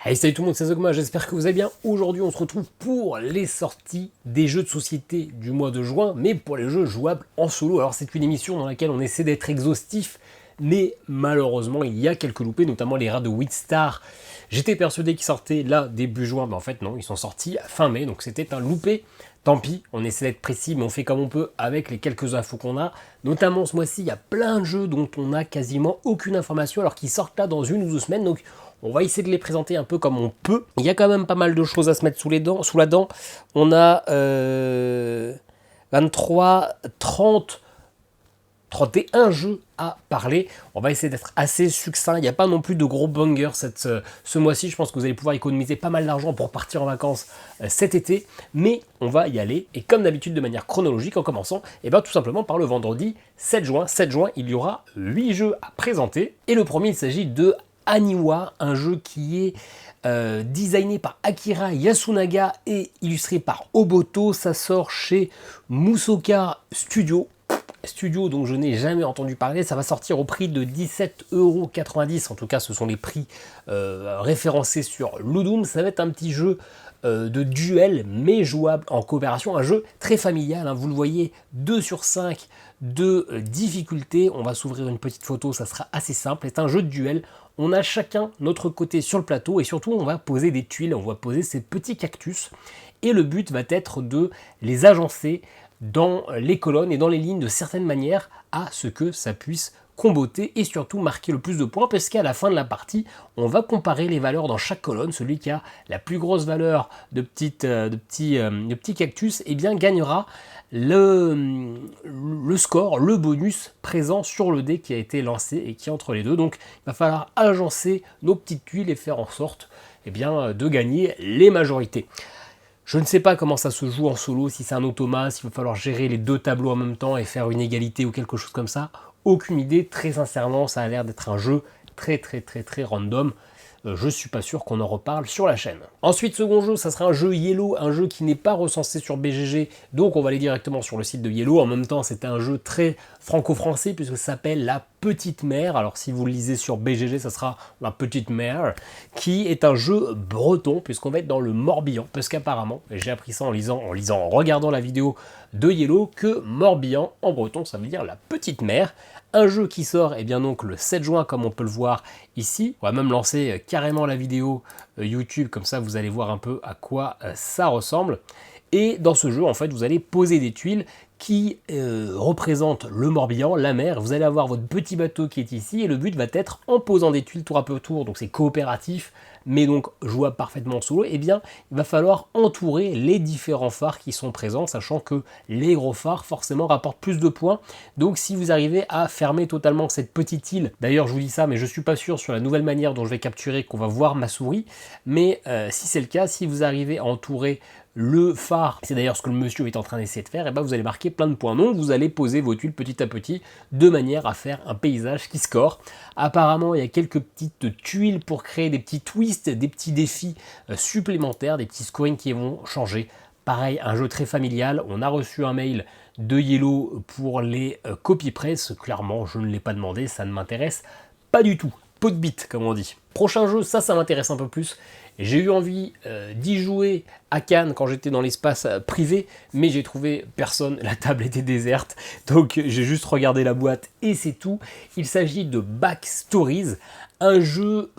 Hey, salut tout le monde, c'est Zogma, j'espère que vous allez bien. Aujourd'hui, on se retrouve pour les sorties des jeux de société du mois de juin, mais pour les jeux jouables en solo. Alors, c'est une émission dans laquelle on essaie d'être exhaustif, mais malheureusement, il y a quelques loupés, notamment les rats de Witstar. J'étais persuadé qu'ils sortaient là début juin, mais en fait, non, ils sont sortis fin mai, donc c'était un loupé. Tant pis, on essaie d'être précis, mais on fait comme on peut avec les quelques infos qu'on a. Notamment ce mois-ci, il y a plein de jeux dont on n'a quasiment aucune information, alors qu'ils sortent là dans 1 ou 2 semaines. Donc on va essayer de les présenter un peu comme on peut. Il y a quand même pas mal de choses à se mettre sous la dent. On a 23, 30, 31 jeux à parler. On va essayer d'être assez succinct. Il n'y a pas non plus de gros bangers ce mois-ci. Je pense que vous allez pouvoir économiser pas mal d'argent pour partir en vacances cet été. Mais on va y aller. Et comme d'habitude, de manière chronologique, en commençant tout simplement par le vendredi 7 juin. 7 juin, il y aura 8 jeux à présenter. Et le premier, il s'agit de Aniwa, un jeu qui est designé par Akira Yasunaga et illustré par Oboto. Ça sort chez Musoka Studio dont je n'ai jamais entendu parler. Ça va sortir au prix de 17,90 €. En tout cas, ce sont les prix référencés sur Ludum. Ça va être un petit jeu de duel, mais jouable en coopération. Un jeu très familial, hein. Vous le voyez, 2 sur 5 de difficulté. On va s'ouvrir une petite photo, ça sera assez simple. C'est un jeu de duel. On a chacun notre côté sur le plateau et surtout, on va poser des tuiles. On va poser ces petits cactus. Et le but va être de les agencer dans les colonnes et dans les lignes de certaines manières à ce que ça puisse comboter et surtout marquer le plus de points, parce qu'à la fin de la partie, on va comparer les valeurs dans chaque colonne. Celui qui a la plus grosse valeur de petits cactus, eh bien, gagnera le score, le bonus présent sur le dé qui a été lancé et qui est entre les deux. Donc il va falloir agencer nos petites tuiles et faire en sorte de gagner les majorités. Je ne sais pas comment ça se joue en solo, si c'est un automate, s'il va falloir gérer les deux tableaux en même temps et faire une égalité ou quelque chose comme ça. Aucune idée, très sincèrement, ça a l'air d'être un jeu très random. Je suis pas sûr qu'on en reparle sur la chaîne. Ensuite, second jeu, ça sera un jeu Yellow, un jeu qui n'est pas recensé sur BGG, donc on va aller directement sur le site de Yellow. En même temps, c'est un jeu très franco-français puisque ça s'appelle La Petite Mer. Alors si vous le lisez sur BGG, ça sera La Petite Mer, qui est un jeu breton puisqu'on va être dans le Morbihan, parce qu'apparemment, et j'ai appris ça en regardant la vidéo de Yellow, que Morbihan en breton, ça veut dire la petite mer. Un jeu qui sort donc le 7 juin, comme on peut le voir ici. On va même lancer carrément la vidéo YouTube, comme ça vous allez voir un peu à quoi ça ressemble. Et dans ce jeu, en fait, vous allez poser des tuiles qui représentent le Morbihan, la mer. Vous allez avoir votre petit bateau qui est ici, et le but va être, en posant des tuiles tour à tour, donc c'est coopératif, mais donc jouable parfaitement en solo, il va falloir entourer les différents phares qui sont présents, sachant que les gros phares forcément rapportent plus de points. Donc si vous arrivez à fermer totalement cette petite île, d'ailleurs je vous dis ça, mais je suis pas sûr sur la nouvelle manière dont je vais capturer qu'on va voir ma souris, mais si c'est le cas, si vous arrivez à entourer le phare, c'est d'ailleurs ce que le monsieur est en train d'essayer de faire, vous allez marquer plein de points. Donc vous allez poser vos tuiles petit à petit de manière à faire un paysage qui score. Apparemment, il y a quelques petites tuiles pour créer des petits twists, des petits défis supplémentaires, des petits scorings qui vont changer. Pareil, un jeu très familial. On a reçu un mail de Yellow pour les copies presse. Clairement, je ne l'ai pas demandé, ça ne m'intéresse pas du tout. Pot de bite, comme on dit. Prochain jeu, ça m'intéresse un peu plus. J'ai eu envie d'y jouer à Cannes quand j'étais dans l'espace privé, mais j'ai trouvé personne, la table était déserte, donc j'ai juste regardé la boîte et c'est tout. Il s'agit de Backstories, un jeu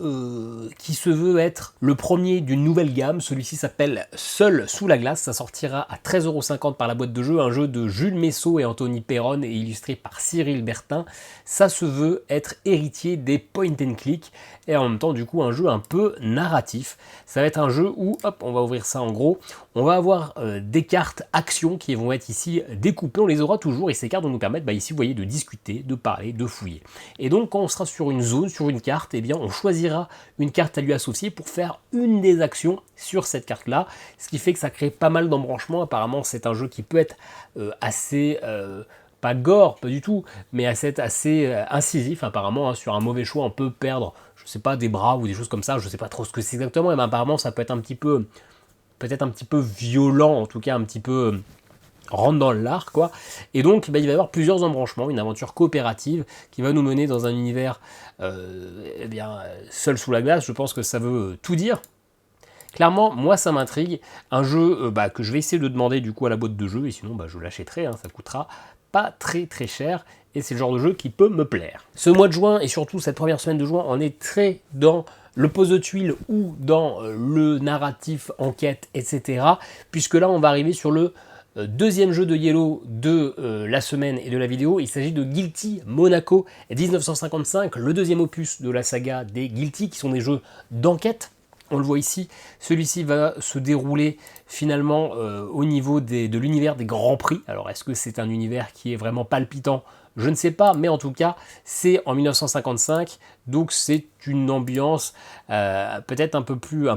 qui se veut être le premier d'une nouvelle gamme. Celui-ci s'appelle Seul sous la glace, ça sortira à 13,50 € par la boîte de jeu, un jeu de Jules Messot et Anthony Perron et illustré par Cyril Bertin. Ça se veut être héritier des point and click et en même temps du coup un jeu un peu narratif. Ça va être un jeu où, hop, on va ouvrir ça en gros, on va avoir des cartes actions qui vont être ici découpées, on les aura toujours et ces cartes vont nous permettre ici vous voyez de discuter, de parler, de fouiller. Et donc quand on sera sur une zone, sur une carte, on choisira une carte à lui associer pour faire une des actions sur cette carte là, ce qui fait que ça crée pas mal d'embranchements. Apparemment c'est un jeu qui peut être assez... pas gore, pas du tout, mais assez incisif apparemment, hein. Sur un mauvais choix on peut perdre, je sais pas, des bras ou des choses comme ça, je sais pas trop ce que c'est exactement, mais apparemment ça peut être peut-être un petit peu violent, en tout cas un petit peu rentre dans l'art, quoi. Et donc, il va y avoir plusieurs embranchements, une aventure coopérative qui va nous mener dans un univers seul sous la glace. Je pense que ça veut tout dire. Clairement, moi ça m'intrigue. Un jeu que je vais essayer de demander du coup à la boîte de jeu, et sinon je l'achèterai, hein, ça coûtera pas très très cher. Et c'est le genre de jeu qui peut me plaire. Ce mois de juin, et surtout cette première semaine de juin, on est très dans le pose de tuiles ou dans le narratif, enquête, etc. Puisque là, on va arriver sur le deuxième jeu de Yellow de la semaine et de la vidéo. Il s'agit de Guilty Monaco 1955, le deuxième opus de la saga des Guilty, qui sont des jeux d'enquête. On le voit ici, celui-ci va se dérouler finalement au niveau de l'univers des Grands Prix. Alors est-ce que c'est un univers qui est vraiment palpitant? Je ne sais pas, mais en tout cas, c'est en 1955, donc c'est une ambiance peut-être un peu plus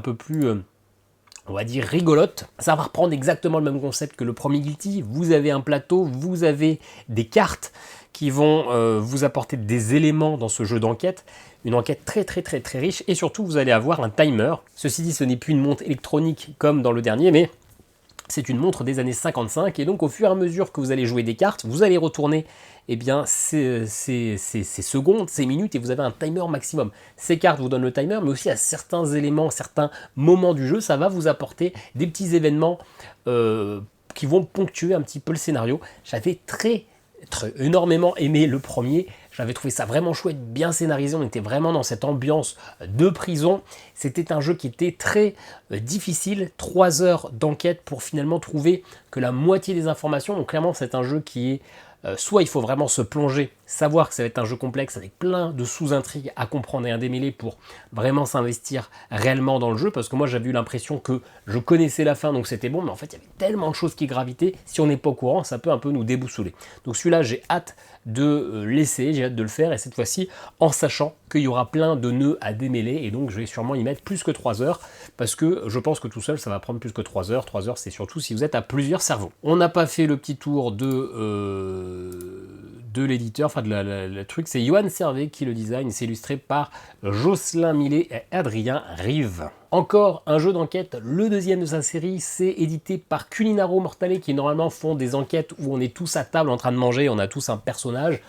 on va dire rigolote. Ça va reprendre exactement le même concept que le premier Guilty. Vous avez un plateau, vous avez des cartes qui vont vous apporter des éléments dans ce jeu d'enquête. Une enquête très riche, et surtout vous allez avoir un timer. Ceci dit, ce n'est plus une montre électronique comme dans le dernier, mais c'est une montre des années 55, et donc au fur et à mesure que vous allez jouer des cartes, vous allez retourner ces secondes, ces minutes, et vous avez un timer maximum. Ces cartes vous donnent le timer, mais aussi à certains éléments, certains moments du jeu, ça va vous apporter des petits événements qui vont ponctuer un petit peu le scénario. J'avais énormément aimé le premier. J'avais trouvé ça vraiment chouette, bien scénarisé. On était vraiment dans cette ambiance de prison. C'était un jeu qui était très difficile. 3 heures d'enquête pour finalement trouver que la moitié des informations. Donc clairement, c'est un jeu qui est soit il faut vraiment se plonger, savoir que ça va être un jeu complexe avec plein de sous-intrigues à comprendre et à démêler pour vraiment s'investir réellement dans le jeu, parce que moi j'avais eu l'impression que je connaissais la fin donc c'était bon, mais en fait il y avait tellement de choses qui gravitaient, si on n'est pas au courant ça peut un peu nous déboussoler. Donc celui-là j'ai hâte de l'essayer, j'ai hâte de le faire, et cette fois-ci en sachant qu'il y aura plein de nœuds à démêler, et donc je vais sûrement y mettre plus que 3 heures, parce que je pense que tout seul ça va prendre plus que 3 heures. 3 heures c'est surtout si vous êtes à plusieurs cerveaux. On n'a pas fait le petit tour de l'éditeur, enfin de le truc, c'est Yoann Servet qui le design, c'est illustré par Jocelyn Millet et Adrien Rive. Encore un jeu d'enquête, le deuxième de sa série, c'est édité par Culinaro Mortale, qui normalement font des enquêtes où on est tous à table en train de manger, on a tous un personnage.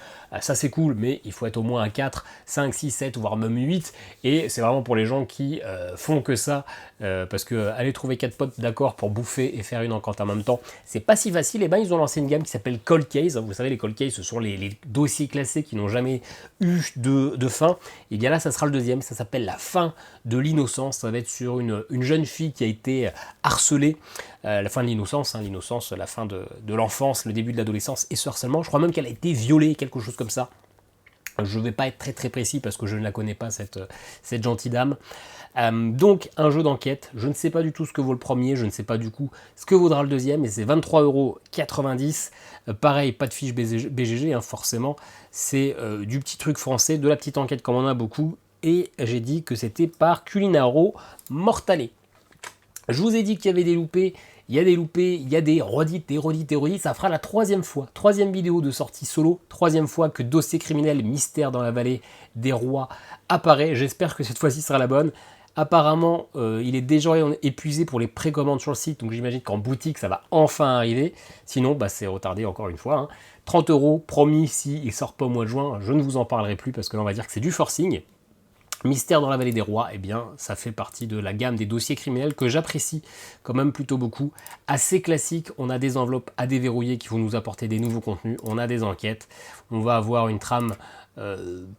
Ça c'est cool, mais il faut être au moins un 4, 5, 6, 7, voire même 8, et c'est vraiment pour les gens qui font que ça, parce que aller trouver 4 potes d'accord pour bouffer et faire une enquête en même temps, c'est pas si facile. Et ben ils ont lancé une gamme qui s'appelle Cold Case. Vous savez, les Cold Case, ce sont les dossiers classés qui n'ont jamais eu de fin. Et bien là, ça sera le deuxième, ça s'appelle La fin de l'innocence. Ça va être sur une jeune fille qui a été harcelée, la fin de l'innocence, hein, l'innocence, la fin de l'enfance, le début de l'adolescence et ce harcèlement. Je crois même qu'elle a été violée, quelque chose comme ça. Je ne vais pas être très précis parce que je ne la connais pas, cette gentille dame. Donc un jeu d'enquête, je ne sais pas du tout ce que vaut le premier, je ne sais pas du coup ce que vaudra le deuxième, et c'est 23,90 €. Pareil, pas de fiche BGG, hein, forcément, c'est du petit truc français, de la petite enquête comme on en a beaucoup, et j'ai dit que c'était par Culinaro Mortale. Je vous ai dit qu'il y avait des loupés, il y a des loupés, il y a des redites, ça fera la 3e fois, 3e vidéo de sortie solo, 3e fois que Dossier criminel mystère dans la vallée des rois apparaît. J'espère que cette fois-ci sera la bonne. Apparemment, il est déjà épuisé pour les précommandes sur le site, donc j'imagine qu'en boutique, ça va enfin arriver. Sinon, c'est retardé encore une fois. 30 €, promis, s'il ne sort pas au mois de juin, je ne vous en parlerai plus, parce que là, on va dire que c'est du forcing. Mystère dans la vallée des rois, eh bien, ça fait partie de la gamme des dossiers criminels que j'apprécie quand même plutôt beaucoup. Assez classique, on a des enveloppes à déverrouiller qui vont nous apporter des nouveaux contenus, on a des enquêtes, on va avoir une trame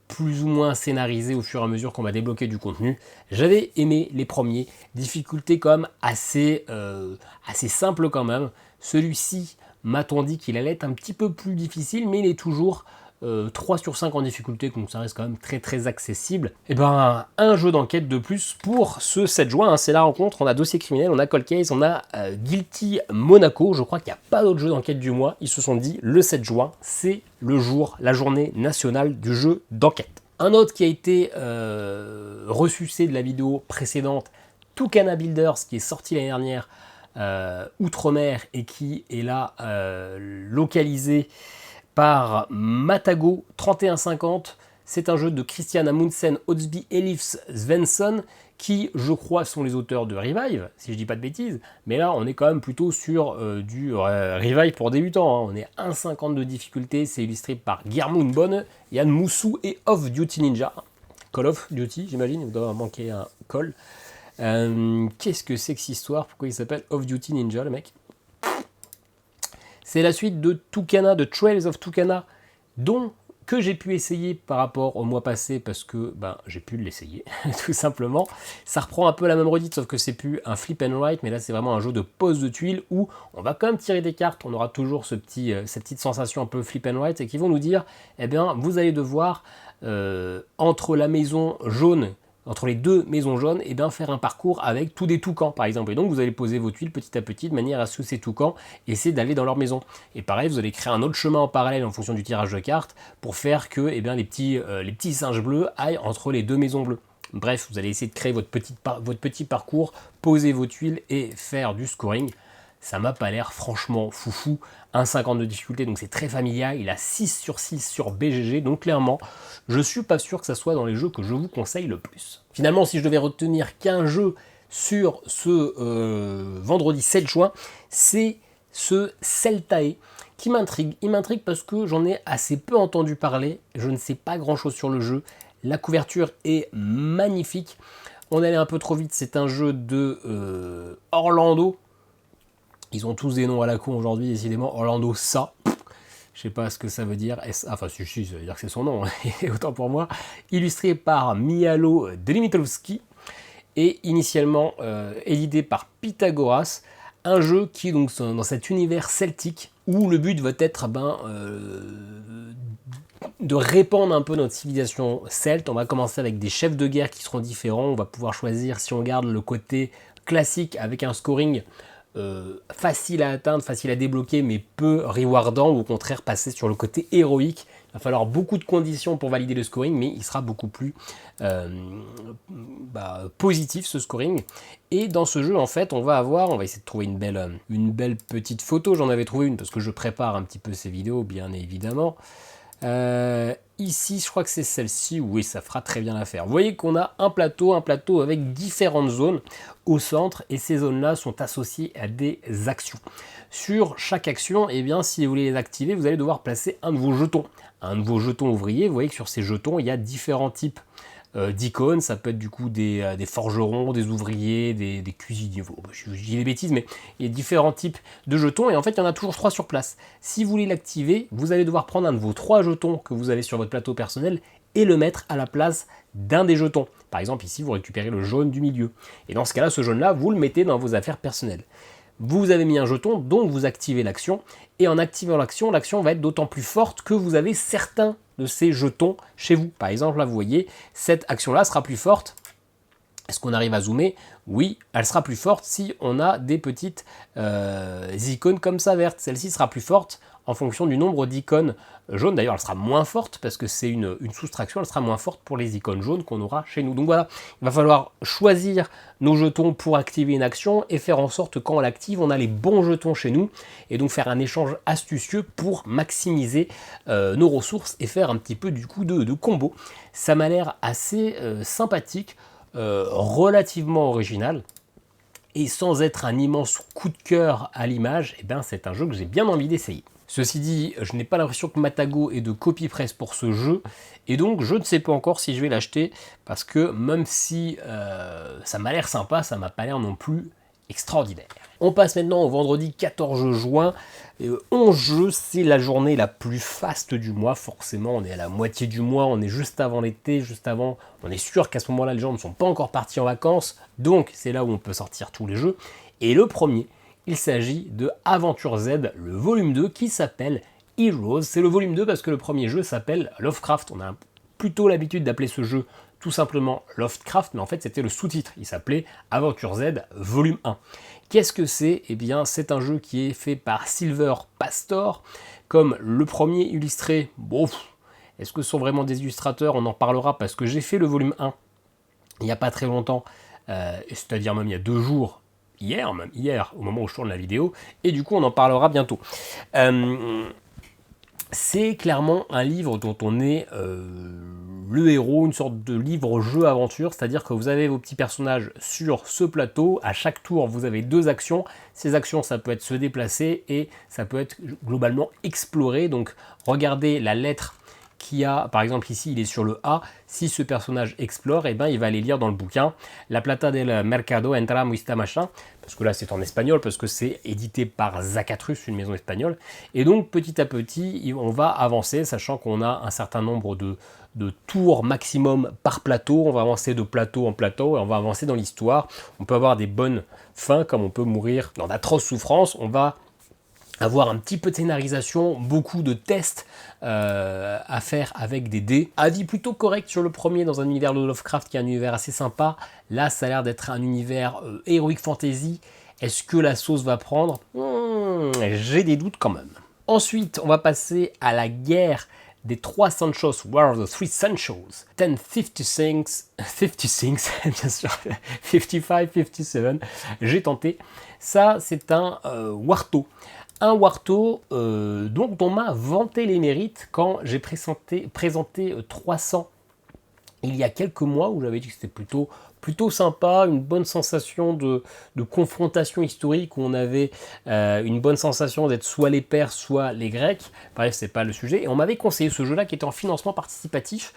plus ou moins scénarisée au fur et à mesure qu'on va débloquer du contenu. J'avais aimé les premiers, difficulté quand même assez simple quand même. Celui-ci, m'a-t-on dit qu'il allait être un petit peu plus difficile, mais il est toujours 3 sur 5 en difficulté, donc ça reste quand même très accessible. Et ben un jeu d'enquête de plus pour ce 7 juin, hein, c'est la rencontre, on a Dossier criminel, on a Cold Case, on a Guilty Monaco. Je crois qu'il n'y a pas d'autre jeu d'enquête du mois. Ils se sont dit le 7 juin, c'est le jour, la journée nationale du jeu d'enquête. Un autre qui a été ressucé de la vidéo précédente, Tucana Builders, qui est sorti l'année dernière outre-mer et qui est là localisé par Matago 3150. C'est un jeu de Christian Amundsen, Odsby Elif Svensson, qui, je crois, sont les auteurs de Revive, si je dis pas de bêtises. Mais là, on est quand même plutôt sur du Revive pour débutants. Hein. On est 1,50 de difficulté. C'est illustré par Guillermo Bonne, Yann Moussou et Off Duty Ninja. Call of Duty, j'imagine. Il doit manquer un call. Qu'est-ce que c'est que cette histoire? Pourquoi il s'appelle Off Duty Ninja, le mec? C'est la suite de Tucana, de Trails of Tucana, que j'ai pu essayer par rapport au mois passé parce que j'ai pu l'essayer, tout simplement. Ça reprend un peu la même redite, sauf que c'est plus un flip and write, mais là c'est vraiment un jeu de pose de tuiles où on va quand même tirer des cartes, on aura toujours cette petite sensation un peu flip and write, et qui vont nous dire, eh bien, vous allez devoir, entre la maison jaune, entre les deux maisons jaunes, et bien faire un parcours avec tous des toucans, par exemple. Et donc vous allez poser vos tuiles petit à petit, de manière à ce que ces toucans essaient d'aller dans leur maison. Et pareil, vous allez créer un autre chemin en parallèle en fonction du tirage de cartes, pour faire que les petits singes bleus aillent entre les deux maisons bleues. Bref, vous allez essayer de créer votre petit parcours, poser vos tuiles et faire du scoring. Ça m'a pas l'air franchement foufou. 1,50 de difficulté, donc c'est très familial. Il a 6 sur 6 sur BGG, donc clairement, je suis pas sûr que ça soit dans les jeux que je vous conseille le plus. Finalement, si je devais retenir qu'un jeu sur ce vendredi 7 juin, c'est ce Celtae qui m'intrigue. Il m'intrigue parce que j'en ai assez peu entendu parler, je ne sais pas grand chose sur le jeu. La couverture est magnifique. On allait un peu trop vite, c'est un jeu de Orlando. Ils ont tous des noms à la con aujourd'hui, décidément. Orlando ça. Je sais pas ce que ça veut dire. Enfin, si, ça veut dire que c'est son nom. Autant pour moi. Illustré par Mialo Delimitowski. Et initialement édité par Pythagoras. Un jeu qui est donc dans cet univers celtique où le but va être de répandre un peu notre civilisation celte. On va commencer avec des chefs de guerre qui seront différents. On va pouvoir choisir, si on garde le côté classique avec un scoring facile à atteindre, facile à débloquer, mais peu rewardant, ou au contraire passer sur le côté héroïque. Il va falloir beaucoup de conditions pour valider le scoring, mais il sera beaucoup plus positif, ce scoring. Et dans ce jeu, en fait, on va essayer de trouver une belle petite photo. J'en avais trouvé une parce que je prépare un petit peu ces vidéos, bien évidemment. Ici, je crois que c'est celle-ci. Oui, ça fera très bien l'affaire. Vous voyez qu'on a un plateau avec différentes zones au centre, et ces zones-là sont associées à des actions. Sur chaque action, eh bien, si vous voulez les activer, vous allez devoir placer un de vos jetons. Un de vos jetons ouvriers. Vous voyez que sur ces jetons, il y a différents types d'icônes. Ça peut être du coup des forgerons, des ouvriers, des cuisiniers. Je dis des bêtises, mais il y a différents types de jetons, et en fait il y en a toujours 3 sur place. Si vous voulez l'activer, vous allez devoir prendre un de vos 3 jetons que vous avez sur votre plateau personnel et le mettre à la place d'un des jetons. Par exemple, ici vous récupérez le jaune du milieu, et dans ce cas là, ce jaune là, vous le mettez dans vos affaires personnelles. Vous avez mis un jeton, donc vous activez l'action, et en activant l'action, l'action va être d'autant plus forte que vous avez certains de ces jetons chez vous. Par exemple, là vous voyez, cette action-là sera plus forte. Est-ce qu'on arrive à zoomer? Oui, elle sera plus forte si on a des petites icônes comme ça vertes. Celle-ci sera plus forte en fonction du nombre d'icônes jaunes. D'ailleurs, elle sera moins forte parce que c'est une soustraction. Elle sera moins forte pour les icônes jaunes qu'on aura chez nous. Donc voilà, il va falloir choisir nos jetons pour activer une action et faire en sorte que quand on l'active, on a les bons jetons chez nous. Et donc faire un échange astucieux pour maximiser nos ressources et faire un petit peu du coup de combo. Ça m'a l'air assez sympathique. Relativement original, et sans être un immense coup de cœur à l'image, eh ben c'est un jeu que j'ai bien envie d'essayer. Ceci dit, je n'ai pas l'impression que Matago ait de copie presse pour ce jeu, et donc je ne sais pas encore si je vais l'acheter, parce que même si ça m'a l'air sympa, ça m'a pas l'air non plus extraordinaire. On passe maintenant au vendredi 14 juin. 11 jeux, c'est la journée la plus faste du mois. Forcément, on est à la moitié du mois, on est juste avant l'été, on est sûr qu'à ce moment-là, les gens ne sont pas encore partis en vacances. Donc, c'est là où on peut sortir tous les jeux. Et le premier, il s'agit de Aventure Z, le volume 2, qui s'appelle Heroes. C'est le volume 2 parce que le premier jeu s'appelle Lovecraft. On a plutôt l'habitude d'appeler ce jeu tout simplement Lovecraft, mais en fait c'était le sous-titre, il s'appelait Aventure Z volume 1. Qu'est-ce que c'est? Eh bien c'est un jeu qui est fait par Silver Pastor, comme le premier illustré. Bon, est-ce que ce sont vraiment des illustrateurs? On en parlera parce que j'ai fait le volume 1 il n'y a pas très longtemps, c'est-à-dire même il y a 2 jours, hier, au moment où je tourne la vidéo, et du coup on en parlera bientôt. C'est clairement un livre dont on est le héros, une sorte de livre-jeu aventure, c'est-à-dire que vous avez vos petits personnages sur ce plateau, à chaque tour vous avez 2 actions, ces actions ça peut être se déplacer et ça peut être globalement explorer, donc regardez la lettre qui a, par exemple ici il est sur le A, si ce personnage explore, et ben il va aller lire dans le bouquin La Plata del Mercado entra muista machin, parce que là c'est en espagnol, parce que c'est édité par Zacatrus, une maison espagnole, et donc petit à petit on va avancer, sachant qu'on a un certain nombre de tours maximum par plateau, on va avancer de plateau en plateau, et on va avancer dans l'histoire, on peut avoir des bonnes fins, comme on peut mourir dans d'atroces souffrances, on va avoir un petit peu de scénarisation, beaucoup de tests à faire avec des dés. Avis plutôt correct sur le premier dans un univers de Lovecraft qui est un univers assez sympa. Là, ça a l'air d'être un univers heroic fantasy. Est-ce que la sauce va prendre? J'ai des doutes quand même. Ensuite, on va passer à la guerre des 3 Sanchos, War of the Three Sanchos, 1056, 56, bien sûr, 55, 57, j'ai tenté. Ça, c'est un Warto. Un Warto dont on m'a vanté les mérites quand j'ai présenté 300 il y a quelques mois, où j'avais dit que c'était plutôt sympa, une bonne sensation de confrontation historique, où on avait une bonne sensation d'être soit les Perses, soit les Grecs. Bref, c'est pas le sujet. Et on m'avait conseillé ce jeu-là qui était en financement participatif,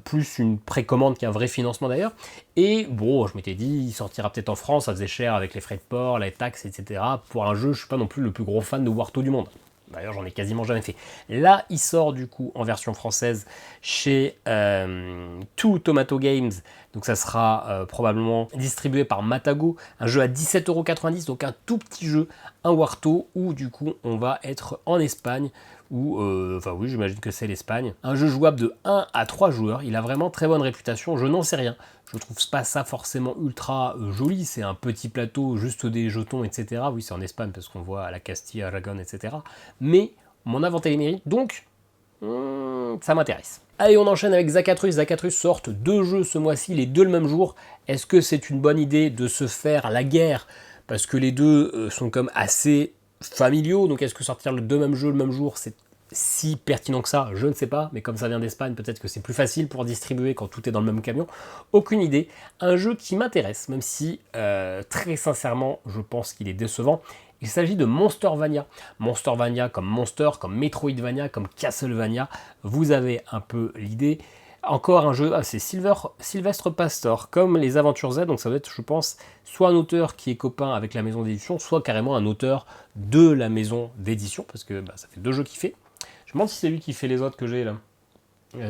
plus une précommande qu'un vrai financement d'ailleurs. Et bon, je m'étais dit, il sortira peut-être en France, ça faisait cher avec les frais de port, les taxes, etc. Pour un jeu, je suis pas non plus le plus gros fan de Warto du monde. D'ailleurs, j'en ai quasiment jamais fait. Là, il sort du coup en version française chez Two Tomato Games. Donc ça sera probablement distribué par Matago. Un jeu à 17,90 €, donc un tout petit jeu, un Warto, où du coup on va être en Espagne. Enfin oui, j'imagine que c'est l'Espagne. Un jeu jouable de 1 à 3 joueurs. Il a vraiment très bonne réputation. Je n'en sais rien. Je trouve pas ça forcément ultra joli. C'est un petit plateau, juste des jetons, etc. Oui, c'est en Espagne parce qu'on voit à la Castille, Aragon, etc. Mais on m'en a vanté les mérites, donc ça m'intéresse. Allez, on enchaîne avec Zacatrus. Zacatrus sortent 2 jeux ce mois-ci, les 2 le même jour. Est-ce que c'est une bonne idée de se faire la guerre? Parce que les deux sont comme assez familiaux, donc est-ce que sortir le 2 mêmes jeux le même jour, c'est si pertinent que ça? Je ne sais pas, mais comme ça vient d'Espagne, peut-être que c'est plus facile pour distribuer quand tout est dans le même camion. Aucune idée. Un jeu qui m'intéresse, même si très sincèrement, je pense qu'il est décevant. Il s'agit de Monstervania. Monstervania comme Monster, comme Metroidvania, comme Castlevania. Vous avez un peu l'idée. Encore un jeu, c'est Sylvestre Pastor, comme les Aventures Z, donc ça doit être, je pense, soit un auteur qui est copain avec la maison d'édition, soit carrément un auteur de la maison d'édition, parce que ça fait 2 jeux qu'il fait. Je me demande si c'est lui qui fait les autres que j'ai là.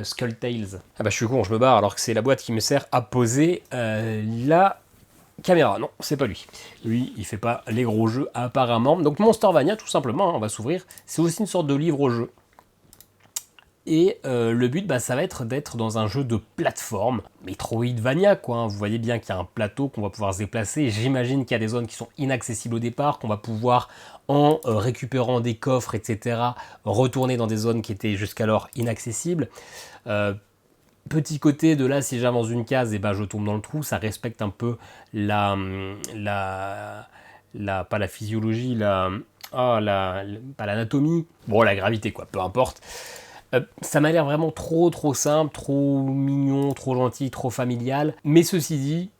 Skull Tales. Ah bah je suis con, je me barre alors que c'est la boîte qui me sert à poser la caméra. Non, c'est pas lui. Lui, il fait pas les gros jeux apparemment. Donc Monstervania, tout simplement, on va s'ouvrir. C'est aussi une sorte de livre au jeu. Et le but, ça va être d'être dans un jeu de plateforme, Metroidvania quoi, hein. Vous voyez bien qu'il y a un plateau qu'on va pouvoir se déplacer. J'imagine qu'il y a des zones qui sont inaccessibles au départ, qu'on va pouvoir, en récupérant des coffres, etc., retourner dans des zones qui étaient jusqu'alors inaccessibles. Petit côté de là, si j'avance une case, et je tombe dans le trou, ça respecte un peu pas la physiologie, pas l'anatomie, bon, la gravité quoi, peu importe. Ça m'a l'air vraiment trop simple, trop mignon, trop gentil, trop familial. Mais ceci dit,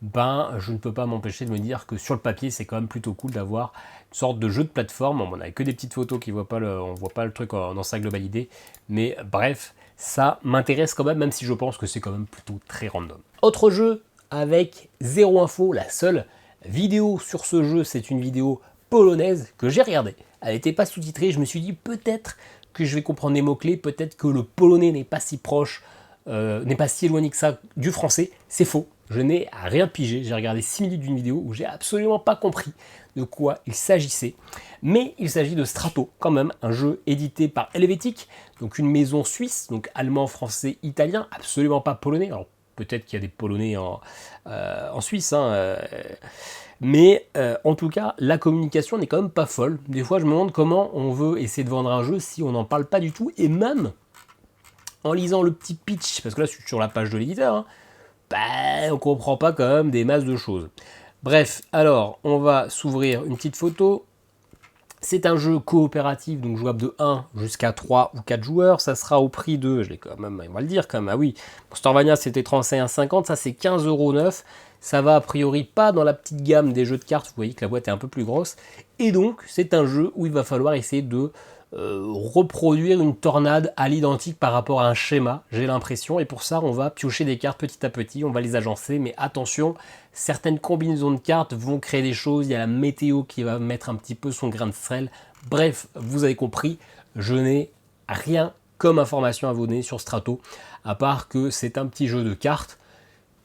je ne peux pas m'empêcher de me dire que sur le papier, c'est quand même plutôt cool d'avoir une sorte de jeu de plateforme. On n'a que des petites photos on voit pas le truc dans sa globalité. Mais bref, ça m'intéresse quand même si je pense que c'est quand même plutôt très random. Autre jeu avec zéro info, la seule vidéo sur ce jeu, c'est une vidéo polonaise que j'ai regardée. Elle n'était pas sous-titrée, je me suis dit peut-être que je vais comprendre les mots-clés, peut-être que le polonais n'est pas si proche, n'est pas si éloigné que ça du français. C'est faux, je n'ai rien pigé. J'ai regardé 6 minutes d'une vidéo où j'ai absolument pas compris de quoi il s'agissait. Mais il s'agit de Strato, quand même, un jeu édité par Helvetic, donc une maison suisse, donc allemand, français, italien, absolument pas polonais. Alors peut-être qu'il y a des polonais en Suisse, hein, mais en tout cas, la communication n'est quand même pas folle. Des fois, je me demande comment on veut essayer de vendre un jeu si on n'en parle pas du tout. Et même en lisant le petit pitch, parce que là, je suis sur la page de l'éditeur, hein, on comprend pas quand même des masses de choses. Bref, alors, on va s'ouvrir une petite photo. C'est un jeu coopératif, donc jouable de 1 jusqu'à 3 ou 4 joueurs. Ça sera au prix de, je l'ai quand même, on va le dire quand même, ah oui, Monstervania c'était 35,50, ça c'est 15,09 €. Ça va a priori pas dans la petite gamme des jeux de cartes, vous voyez que la boîte est un peu plus grosse. Et donc, c'est un jeu où il va falloir essayer de reproduire une tornade à l'identique par rapport à un schéma, j'ai l'impression, et pour ça on va piocher des cartes petit à petit, on va les agencer, mais attention, certaines combinaisons de cartes vont créer des choses, il y a la météo qui va mettre un petit peu son grain de sel, bref, vous avez compris, je n'ai rien comme information à vous donner sur Strato, à part que c'est un petit jeu de cartes,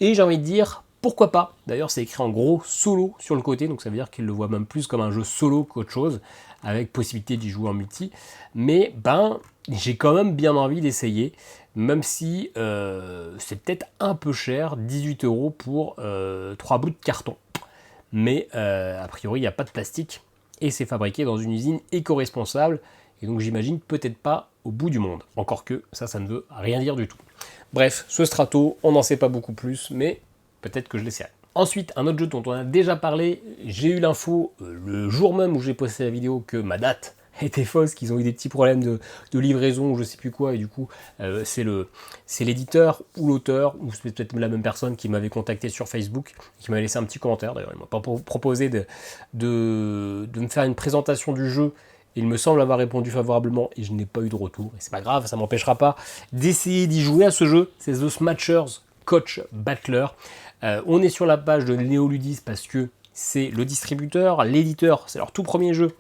et j'ai envie de dire, pourquoi pas. D'ailleurs, c'est écrit en gros solo sur le côté, donc ça veut dire qu'il le voit même plus comme un jeu solo qu'autre chose, avec possibilité d'y jouer en multi. Mais ben, j'ai quand même bien envie d'essayer, même si c'est peut-être un peu cher, 18 € pour 3 bouts de carton. Mais a priori, il n'y a pas de plastique, et c'est fabriqué dans une usine éco-responsable, et donc j'imagine peut-être pas au bout du monde. Encore que ça ne veut rien dire du tout. Bref, ce Strato, on n'en sait pas beaucoup plus, mais peut-être que je l'essaierai. Ensuite, un autre jeu dont on a déjà parlé, j'ai eu l'info le jour même où j'ai posté la vidéo que ma date était fausse, qu'ils ont eu des petits problèmes de livraison ou je sais plus quoi, et du coup c'est l'éditeur ou l'auteur, ou c'est peut-être la même personne qui m'avait contacté sur Facebook, qui m'avait laissé un petit commentaire, d'ailleurs il m'a pas proposé de me faire une présentation du jeu. Il me semble avoir répondu favorablement et je n'ai pas eu de retour. Et c'est pas grave, ça m'empêchera pas d'essayer d'y jouer à ce jeu. C'est The Smashers Coach Battler. On est sur la page de Néoludis parce que c'est le distributeur, l'éditeur, c'est leur tout premier jeu.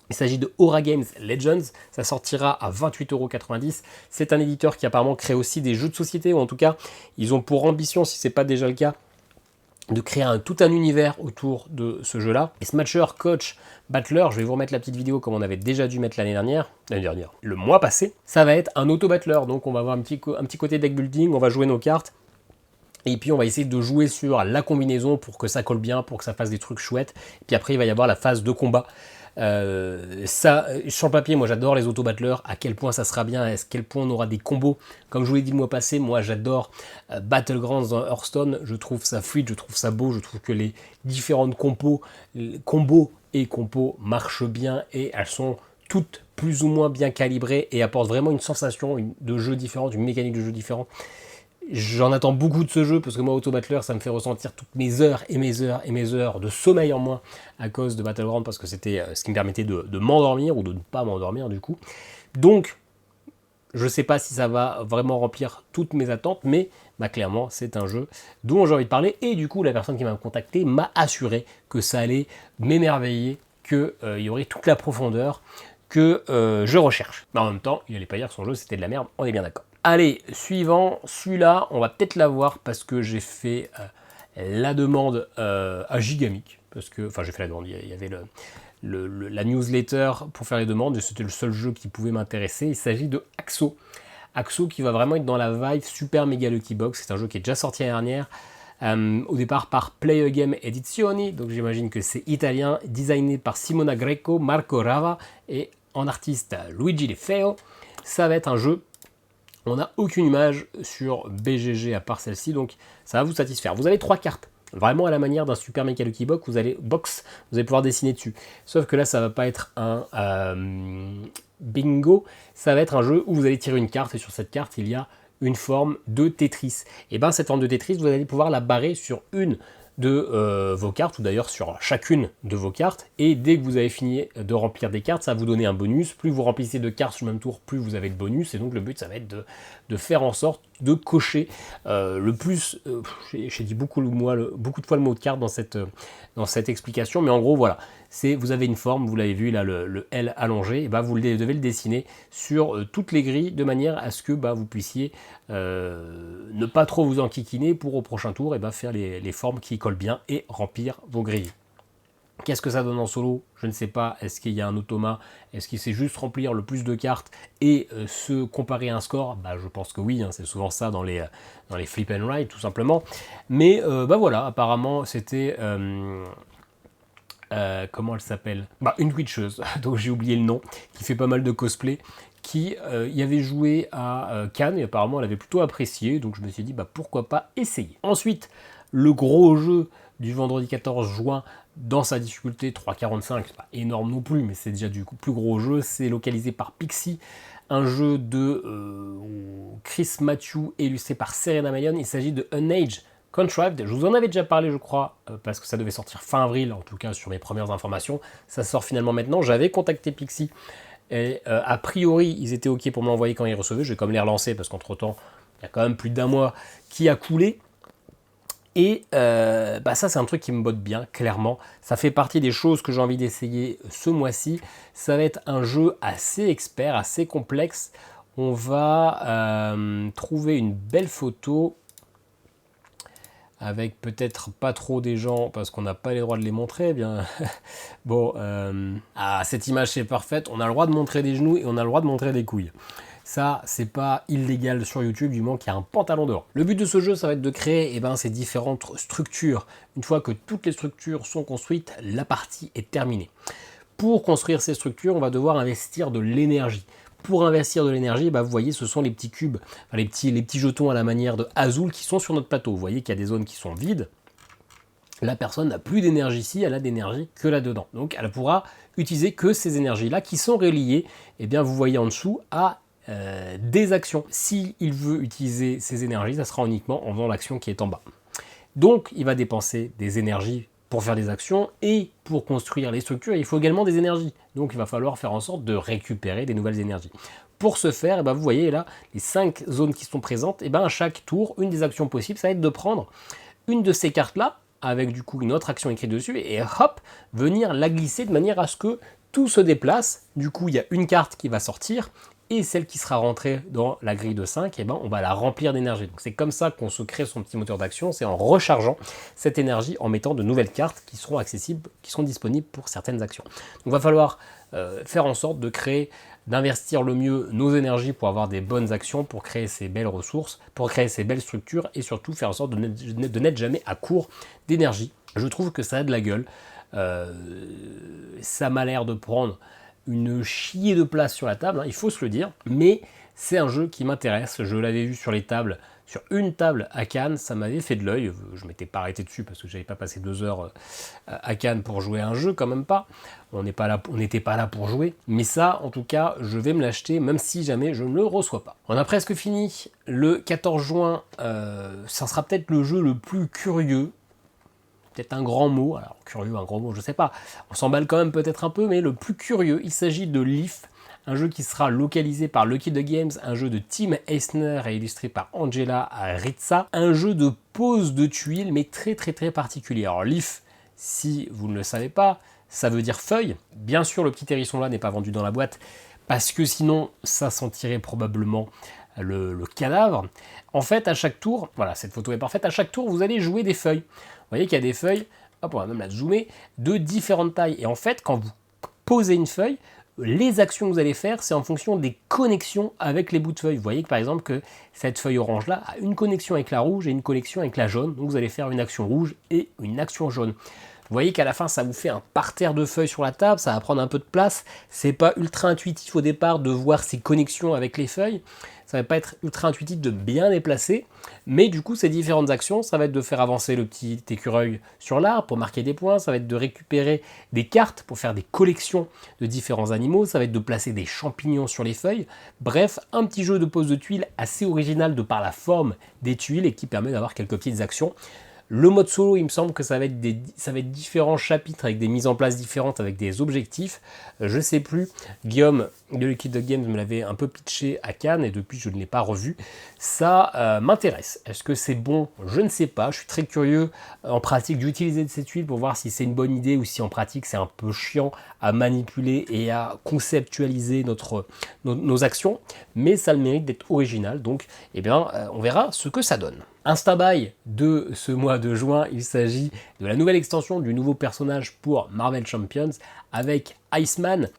Il s'agit de Aura Games Legends, ça sortira à 28,90 €. C'est un éditeur qui apparemment crée aussi des jeux de société, ou en tout cas, ils ont pour ambition, si ce n'est pas déjà le cas, de créer tout un univers autour de ce jeu-là. Et Smasher Coach Battler, je vais vous remettre la petite vidéo comme on avait déjà dû mettre l'année dernière, le mois passé. Ça va être un auto-battler, donc on va avoir un petit côté deck building, on va jouer nos cartes, et puis on va essayer de jouer sur la combinaison pour que ça colle bien, pour que ça fasse des trucs chouettes. Et puis après il va y avoir la phase de combat. Ça, sur le papier, moi j'adore les auto-battlers, à quel point ça sera bien, à quel point on aura des combos. Comme je vous l'ai dit le mois passé, moi j'adore Battlegrounds dans Hearthstone, je trouve ça fluide, je trouve ça beau, je trouve que les différentes combos marchent bien et elles sont toutes plus ou moins bien calibrées et apportent vraiment une sensation de jeu différente, une mécanique de jeu différente. J'en attends beaucoup de ce jeu parce que moi, Auto Battler, ça me fait ressentir toutes mes heures et mes heures et mes heures de sommeil en moins à cause de Battleground parce que c'était ce qui me permettait de m'endormir ou de ne pas m'endormir du coup. Donc, je ne sais pas si ça va vraiment remplir toutes mes attentes, mais bah, clairement, c'est un jeu dont j'ai envie de parler. Et du coup, la personne qui m'a contacté m'a assuré que ça allait m'émerveiller, qu'il y aurait toute la profondeur que je recherche. Mais en même temps, il n'allait pas dire que son jeu c'était de la merde, on est bien d'accord. Allez, suivant, celui-là, on va peut-être l'avoir parce que j'ai fait la demande à Gigamic. Parce que, enfin, j'ai fait la demande, il y avait la newsletter pour faire les demandes et c'était le seul jeu qui pouvait m'intéresser. Il s'agit de Axo. Axo qui va vraiment être dans la vibe Super Mega Lucky Box. C'est un jeu qui est déjà sorti l'année dernière. Au départ par Play a Game Edizioni, donc j'imagine que c'est italien, designé par Simona Greco, Marco Rava et en artiste Luigi De Feo. Ça va être un jeu, on n'a aucune image sur BGG à part celle-ci, donc ça va vous satisfaire. Vous avez 3 cartes, vraiment à la manière d'un Super Mega Lucky Box, vous allez pouvoir dessiner dessus. Sauf que là, ça va pas être un bingo, ça va être un jeu où vous allez tirer une carte et sur cette carte, il y a une forme de Tetris. Et bien cette forme de Tetris, vous allez pouvoir la barrer sur une de vos cartes, ou d'ailleurs sur chacune de vos cartes, et dès que vous avez fini de remplir des cartes, ça va vous donner un bonus. Plus vous remplissez de cartes sur le même tour, plus vous avez de bonus, et donc le but ça va être de faire en sorte de cocher le plus, j'ai dit beaucoup de fois le mot de carte dans cette explication, mais en gros voilà, vous avez une forme, vous l'avez vu là, le L allongé, et ben vous devez le dessiner sur toutes les grilles de manière à ce que vous puissiez ne pas trop vous enquiquiner pour au prochain tour et faire les formes qui collent bien et remplir vos grilles. Qu'est-ce que ça donne en solo? Je ne sais pas. Est-ce qu'il y a un automa? Est-ce qu'il sait juste remplir le plus de cartes et se comparer à un score? Je pense que oui, hein, c'est souvent ça dans les flip and ride tout simplement. Mais voilà, apparemment c'était... comment elle s'appelle? Une Twitcheuse, donc j'ai oublié le nom, qui fait pas mal de cosplay, qui y avait joué à Cannes et apparemment elle avait plutôt apprécié, donc je me suis dit pourquoi pas essayer. Ensuite, le gros jeu du vendredi 14 juin dans sa difficulté 3.45, c'est pas énorme non plus, mais c'est déjà du coup plus gros jeu, c'est localisé par Pixie, un jeu de Chris Matthew illustré par Serena Mayon. Il s'agit de An Age Contrived. Je vous en avais déjà parlé, je crois, parce que ça devait sortir fin avril, en tout cas sur mes premières informations. Ça sort finalement maintenant. J'avais contacté Pixie Et a priori, ils étaient OK pour me l'envoyer quand ils recevaient. Je vais comme les relancer parce qu'entre-temps, il y a quand même plus d'un mois qui a coulé. Et ça, c'est un truc qui me botte bien, clairement. Ça fait partie des choses que j'ai envie d'essayer ce mois-ci. Ça va être un jeu assez expert, assez complexe. On va trouver une belle photo avec peut-être pas trop des gens parce qu'on n'a pas les droits de les montrer. Eh bien, bon, cette image c'est parfaite. On a le droit de montrer des genoux et on a le droit de montrer des couilles. Ça, c'est pas illégal sur YouTube du moment qu'il y a un pantalon dehors. Le but de ce jeu, ça va être de créer ces différentes structures. Une fois que toutes les structures sont construites, la partie est terminée. Pour construire ces structures, on va devoir investir de l'énergie. Pour investir de l'énergie, vous voyez, ce sont les petits cubes, les petits jetons à la manière de Azul qui sont sur notre plateau. Vous voyez qu'il y a des zones qui sont vides. La personne n'a plus d'énergie ici, elle a d'énergie que là-dedans. Donc elle pourra utiliser que ces énergies-là qui sont reliées, vous voyez en dessous, à des actions. S'il veut utiliser ces énergies, ça sera uniquement en faisant l'action qui est en bas. Donc il va dépenser des énergies pour faire des actions et pour construire les structures, il faut également des énergies. Donc il va falloir faire en sorte de récupérer des nouvelles énergies. Pour ce faire, vous voyez là, les 5 zones qui sont présentes, à chaque tour, une des actions possibles, ça va être de prendre une de ces cartes-là, avec du coup une autre action écrite dessus, et hop, venir la glisser de manière à ce que tout se déplace. Du coup, il y a une carte qui va sortir, et celle qui sera rentrée dans la grille de 5, on va la remplir d'énergie. Donc c'est comme ça qu'on se crée son petit moteur d'action, c'est en rechargeant cette énergie, en mettant de nouvelles cartes qui seront accessibles, qui sont disponibles pour certaines actions. Donc il va falloir faire en sorte de créer, d'investir le mieux nos énergies pour avoir des bonnes actions, pour créer ces belles ressources, pour créer ces belles structures, et surtout faire en sorte de n'être jamais à court d'énergie. Je trouve que ça a de la gueule. Ça m'a l'air de prendre une chier de place sur la table, il faut se le dire, mais c'est un jeu qui m'intéresse. Je l'avais vu sur les tables, sur une table à Cannes, ça m'avait fait de l'œil. Je m'étais pas arrêté dessus parce que j'avais pas passé 2 heures à Cannes pour jouer à un jeu, quand même pas. On n'était pas là pour jouer, mais ça, en tout cas, je vais me l'acheter, même si jamais je ne le reçois pas. On a presque fini. Le 14 juin, ça sera peut-être le jeu le plus curieux. Peut-être un grand mot, alors curieux, un grand mot, je sais pas, on s'emballe quand même peut-être un peu, mais le plus curieux, il s'agit de Leaf, un jeu qui sera localisé par Lucky the Games, un jeu de Tim Eisner et illustré par Angela Rizza, un jeu de pose de tuiles, mais très très très particulier. Alors Leaf, si vous ne le savez pas, ça veut dire feuille. Bien sûr, le petit hérisson là n'est pas vendu dans la boîte, parce que sinon, ça sentirait probablement le cadavre. En fait, à chaque tour, voilà, cette photo est parfaite, à chaque tour, vous allez jouer des feuilles. Vous voyez qu'il y a des feuilles, hop, on va même la zoomer, de différentes tailles. Et en fait, quand vous posez une feuille, les actions que vous allez faire, c'est en fonction des connexions avec les bouts de feuilles. Vous voyez que par exemple que cette feuille orange-là a une connexion avec la rouge et une connexion avec la jaune. Donc vous allez faire une action rouge et une action jaune. Vous voyez qu'à la fin, ça vous fait un parterre de feuilles sur la table, ça va prendre un peu de place. C'est pas ultra intuitif au départ de voir ces connexions avec les feuilles. Ça va pas être ultra intuitif de bien les placer, mais du coup, ces différentes actions, ça va être de faire avancer le petit écureuil sur l'arbre pour marquer des points, ça va être de récupérer des cartes pour faire des collections de différents animaux, ça va être de placer des champignons sur les feuilles. Bref, un petit jeu de pose de tuiles assez original de par la forme des tuiles et qui permet d'avoir quelques petites actions. Le mode solo, il me semble que ça va être différents chapitres avec des mises en place différentes, avec des objectifs. Je sais plus, Guillaume de Lucky the Games me l'avait un peu pitché à Cannes et depuis je ne l'ai pas revu. Ça m'intéresse. Est-ce que c'est bon? Je ne sais pas. Je suis très curieux en pratique d'utiliser cette tuile pour voir si c'est une bonne idée ou si en pratique c'est un peu chiant à manipuler et à conceptualiser nos actions. Mais ça a le mérite d'être original. Donc, on verra ce que ça donne. Insta-buy de ce mois de juin, il s'agit de la nouvelle extension du nouveau personnage pour Marvel Champions avec Iceman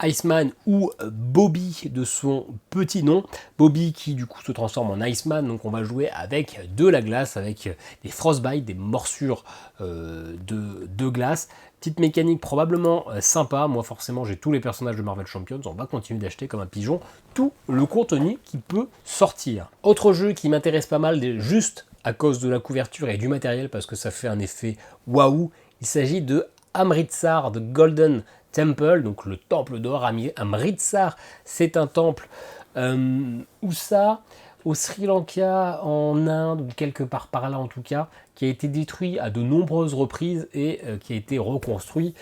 ou Bobby de son petit nom, Bobby qui du coup se transforme en Iceman, donc on va jouer avec de la glace, avec des frostbites, des morsures de glace. Petite mécanique probablement sympa, moi forcément j'ai tous les personnages de Marvel Champions, on va continuer d'acheter comme un pigeon tout le contenu qui peut sortir. Autre jeu qui m'intéresse pas mal, juste à cause de la couverture et du matériel, parce que ça fait un effet waouh, il s'agit de Amritsar, de Golden Temple, donc le temple d'or. Amritsar, c'est un temple où ça, au Sri Lanka, en Inde, ou quelque part par là en tout cas, qui a été détruit à de nombreuses reprises et qui a été reconstruit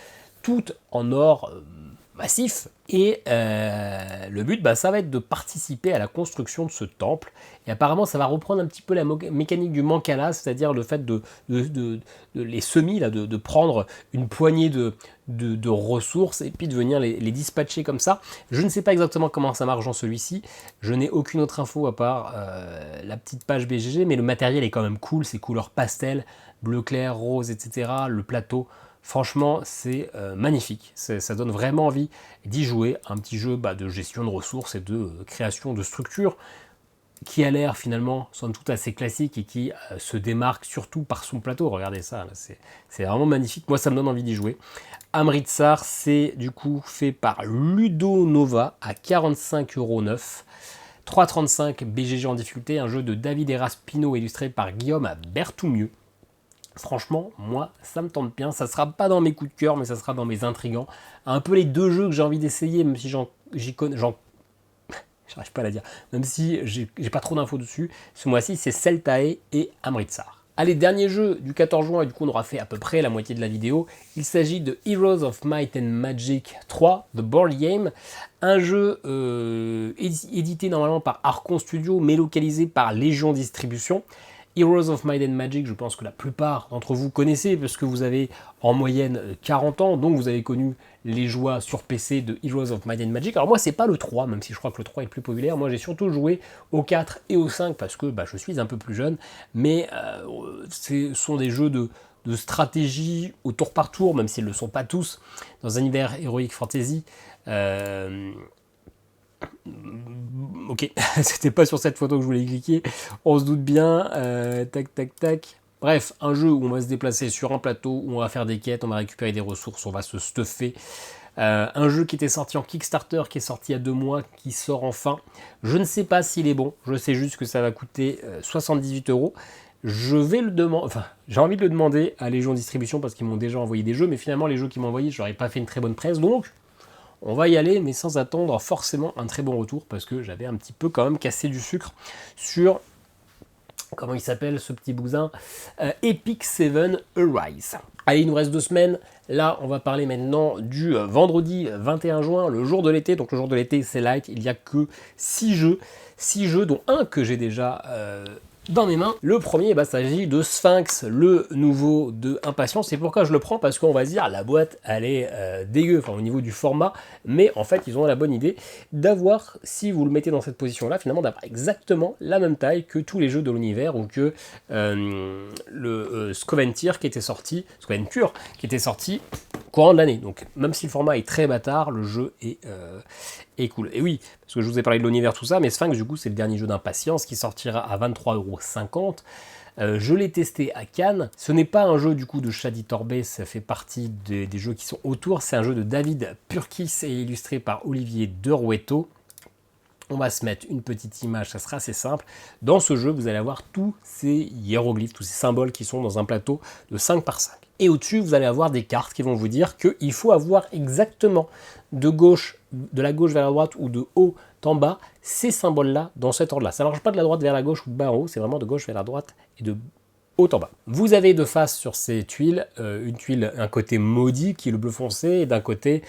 tout en or massif. Et le but, ça va être de participer à la construction de ce temple. Et apparemment, ça va reprendre un petit peu la mécanique du Mancala, c'est-à-dire le fait de les semis, là, de prendre une poignée de ressources et puis de venir les dispatcher comme ça. Je ne sais pas exactement comment ça marche dans celui-ci. Je n'ai aucune autre info à part la petite page BGG, mais le matériel est quand même cool. C'est couleur pastel, bleu clair, rose, etc. Le plateau. Franchement, c'est magnifique. Ça donne vraiment envie d'y jouer. Un petit jeu de gestion de ressources et de création de structures qui a l'air finalement, somme toute, assez classique et qui se démarque surtout par son plateau. Regardez ça, c'est vraiment magnifique. Moi, ça me donne envie d'y jouer. Amritsar, c'est du coup fait par Ludo Nova à 45,9 €. 3,35 BGG en difficulté. Un jeu de David Eraspino illustré par Guillaume Berthoumieux. Franchement, moi, ça me tente bien. Ça sera pas dans mes coups de cœur, mais ça sera dans mes intrigants. Un peu les deux jeux que j'ai envie d'essayer, même si j'arrive pas à la dire, même si j'ai pas trop d'infos dessus. Ce mois-ci, c'est Celtae et Amritsar. Allez, dernier jeu du 14 juin, et du coup, on aura fait à peu près la moitié de la vidéo. Il s'agit de Heroes of Might and Magic 3, The Board Game. Un jeu édité normalement par Archon Studio, mais localisé par Légion Distribution. Heroes of Might and Magic, je pense que la plupart d'entre vous connaissez, parce que vous avez en moyenne 40 ans, donc vous avez connu les joies sur PC de Heroes of Might and Magic. Alors moi, c'est pas le 3, même si je crois que le 3 est le plus populaire. Moi, j'ai surtout joué au 4 et au 5, parce que je suis un peu plus jeune, mais ce sont des jeux de stratégie au tour par tour, même s'ils ne le sont pas tous, dans un univers Heroic Fantasy. Ok, c'était pas sur cette photo que je voulais cliquer. On se doute bien. Tac, tac, tac. Bref, un jeu où on va se déplacer sur un plateau, où on va faire des quêtes, on va récupérer des ressources, on va se stuffer. Un jeu qui était sorti en Kickstarter, qui est sorti il y a 2 mois, qui sort enfin. Je ne sais pas s'il est bon. Je sais juste que ça va coûter 78 €. Je vais le demander, enfin, j'ai envie de le demander à Légion Distribution parce qu'ils m'ont déjà envoyé des jeux, mais finalement les jeux qu'ils m'ont envoyés, je n'aurais pas fait une très bonne presse, donc on va y aller, mais sans attendre forcément un très bon retour, parce que j'avais un petit peu quand même cassé du sucre sur, comment il s'appelle ce petit bousin, Epic 7 Arise. Allez, il nous reste 2 semaines. Là, on va parler maintenant du vendredi 21 juin, le jour de l'été. Donc le jour de l'été, c'est light. Il n'y a que 6 jeux. 6 jeux, dont un que j'ai déjà dans mes mains. Le premier, s'agit de Sphinx, le nouveau de Impatience. C'est pourquoi je le prends, parce qu'on va se dire, la boîte, elle est dégueu, au niveau du format, mais en fait, ils ont la bonne idée d'avoir, si vous le mettez dans cette position-là, finalement, d'avoir exactement la même taille que tous les jeux de l'univers, ou que le Scoventure qui était sorti courant de l'année. Donc, même si le format est très bâtard, le jeu est cool. Et oui, parce que je vous ai parlé de l'univers, tout ça, mais Sphinx, du coup, c'est le dernier jeu d'Impatience qui sortira à 23,50 €. Je l'ai testé à Cannes. Ce n'est pas un jeu, du coup, de Shadi Torbet, ça fait partie des jeux qui sont autour. C'est un jeu de David Purkis et illustré par Olivier Derueto. On va se mettre une petite image, ça sera assez simple. Dans ce jeu, vous allez avoir tous ces hiéroglyphes, tous ces symboles qui sont dans un plateau de 5 par 5. Et au-dessus, vous allez avoir des cartes qui vont vous dire qu'il faut avoir exactement de la gauche vers la droite ou de haut en bas, ces symboles-là dans cet ordre-là. Ça ne marche pas de la droite vers la gauche ou de bas en haut, c'est vraiment de gauche vers la droite et de haut en bas. Vous avez de face sur ces tuiles, une tuile, un côté maudit qui est le bleu foncé, et d'un côté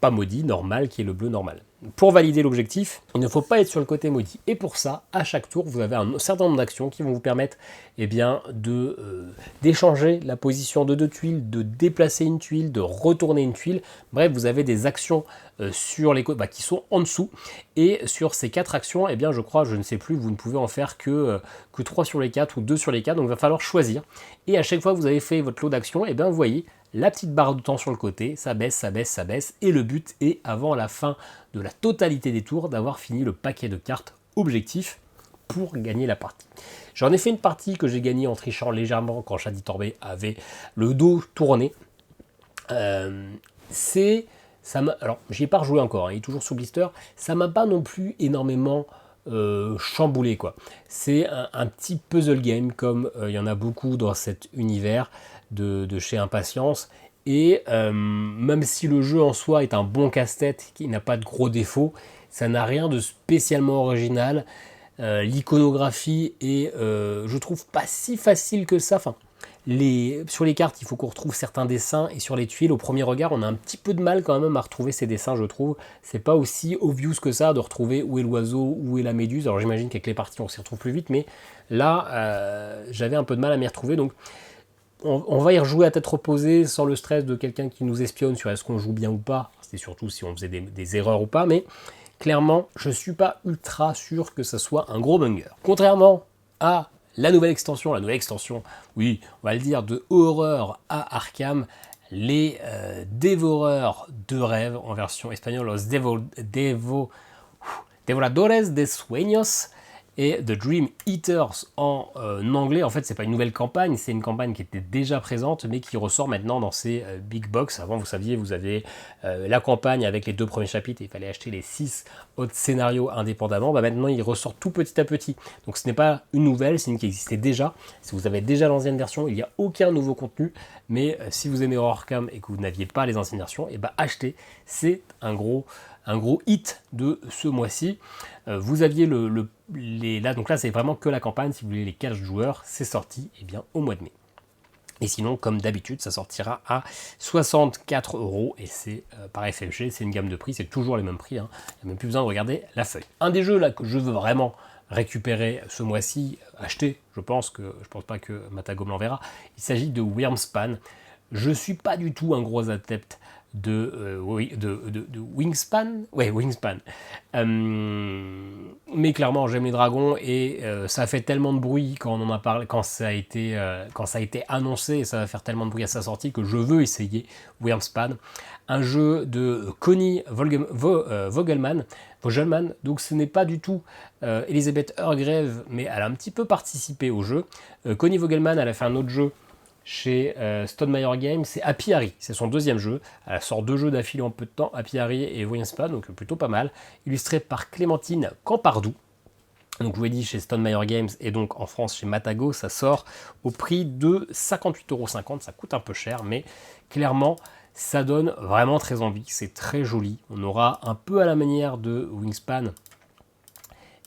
pas maudit, normal, qui est le bleu normal. Pour valider l'objectif, il ne faut pas être sur le côté maudit. Et pour ça, à chaque tour, vous avez un certain nombre d'actions qui vont vous permettre d'échanger la position de 2 tuiles, de déplacer une tuile, de retourner une tuile. Bref, vous avez des actions sur les côtés qui sont en dessous. Et sur ces 4 actions, je crois, je ne sais plus, vous ne pouvez en faire que 3 sur les 4 ou 2 sur les 4. Donc il va falloir choisir. Et à chaque fois que vous avez fait votre lot d'actions, vous voyez la petite barre de temps sur le côté, ça baisse, ça baisse, ça baisse, et le but est, avant la fin de la totalité des tours, d'avoir fini le paquet de cartes objectif pour gagner la partie. J'en ai fait une partie que j'ai gagnée en trichant légèrement quand Shadi Torbet avait le dos tourné. Alors, j'y ai pas rejoué encore, il est toujours sous blister, ça m'a pas non plus énormément chamboulé, quoi. C'est un petit puzzle game, comme il y en a beaucoup dans cet univers de chez Impatience, et même si le jeu en soi est un bon casse-tête qui n'a pas de gros défauts, ça n'a rien de spécialement original. L'iconographie est, je trouve, pas si facile que ça. Enfin, Sur les cartes, il faut qu'on retrouve certains dessins, et sur les tuiles, au premier regard, on a un petit peu de mal quand même à retrouver ces dessins, je trouve. C'est pas aussi obvious que ça de retrouver où est l'oiseau, où est la méduse. Alors j'imagine qu'avec les parties, on s'y retrouve plus vite, mais là, j'avais un peu de mal à m'y retrouver. Donc on va y rejouer à tête reposée, sans le stress de quelqu'un qui nous espionne sur est-ce qu'on joue bien ou pas. C'est surtout si on faisait des erreurs ou pas, mais clairement, je suis pas ultra sûr que ça soit un gros banger. Contrairement à la nouvelle extension, oui, on va le dire, de horreur à Arkham, les dévoreurs de rêves, en version espagnole, los devoradores de sueños, et The Dream Eaters en anglais. En fait, c'est pas une nouvelle campagne, c'est une campagne qui était déjà présente, mais qui ressort maintenant dans ces big box. Avant, vous saviez, vous avez la campagne avec les 2 premiers chapitres, et il fallait acheter les 6 autres scénarios indépendamment. Maintenant, il ressort tout petit à petit. Donc, ce n'est pas une nouvelle, c'est une qui existait déjà. Si vous avez déjà l'ancienne version, il n'y a aucun nouveau contenu. Mais si vous aimez Arkham et que vous n'aviez pas les anciennes versions, et achetez. C'est un gros hit de ce mois-ci. Vous aviez donc là c'est vraiment que la campagne, si vous voulez les 4 joueurs, c'est sorti au mois de mai. Et sinon, comme d'habitude, ça sortira à 64 € et c'est par FFG, c'est une gamme de prix, c'est toujours les mêmes prix, hein. Il n'y a même plus besoin de regarder la feuille. Un des jeux là que je veux vraiment récupérer ce mois-ci, acheter, je pense pas que Matago me l'enverra, il s'agit de Wyrmspan. Je suis pas du tout un gros adepte de Wingspan. Ouais, Wingspan. Mais clairement, j'aime les dragons et ça a fait tellement de bruit quand on en a parlé, quand ça a été annoncé, et ça va faire tellement de bruit à sa sortie que je veux essayer Wyrmspan. Un jeu de Connie Vogelman. Donc ce n'est pas du tout Elizabeth Hargrave, mais elle a un petit peu participé au jeu. Connie Vogelman, elle a fait un autre jeu chez Stonemaier Games, c'est Happy Harry, c'est son 2e jeu. Elle sort 2 jeux d'affilée en peu de temps, Happy Harry et Wingspan, donc plutôt pas mal. Illustré par Clémentine Campardou. Donc je vous l'ai dit, chez Stonemaier Games et donc en France chez Matago, ça sort au prix de 58,50 €. Ça coûte un peu cher, mais clairement, ça donne vraiment très envie. C'est très joli. On aura un peu à la manière de Wingspan.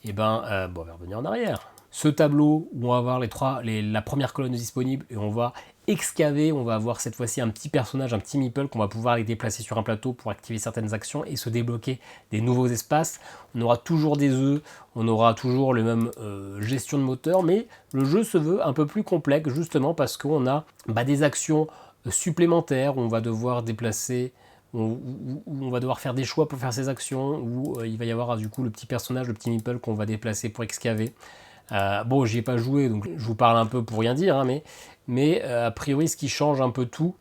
On va revenir en arrière. Ce tableau où on va avoir la première colonne disponible et on va excaver, on va avoir cette fois-ci un petit personnage, un petit meeple qu'on va pouvoir les déplacer sur un plateau pour activer certaines actions et se débloquer des nouveaux espaces. On aura toujours des œufs, on aura toujours le même gestion de moteur, mais le jeu se veut un peu plus complexe justement parce qu'on a des actions supplémentaires où on va devoir déplacer, où on va devoir faire des choix pour faire ces actions, où il va y avoir du coup le petit personnage, le petit meeple qu'on va déplacer pour excaver. J'y ai pas joué, donc je vous parle un peu pour rien dire, hein, mais a priori, ce qui change un peu tout,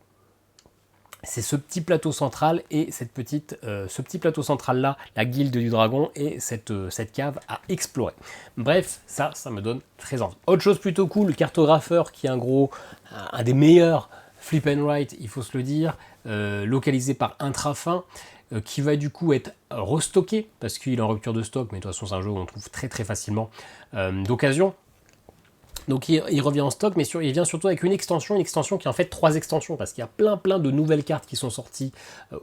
c'est ce petit plateau central et ce petit plateau central là, la guilde du dragon et cette cave à explorer. Bref, ça me donne très envie. Autre chose plutôt cool, le cartographeur qui est un des meilleurs flip and write, il faut se le dire, localisé par Intrafin, qui va du coup être restocké parce qu'il est en rupture de stock, mais de toute façon c'est un jeu où on trouve très très facilement d'occasion. Donc il revient en stock, mais il vient surtout avec une extension qui est en fait 3 extensions, parce qu'il y a plein de nouvelles cartes qui sont sorties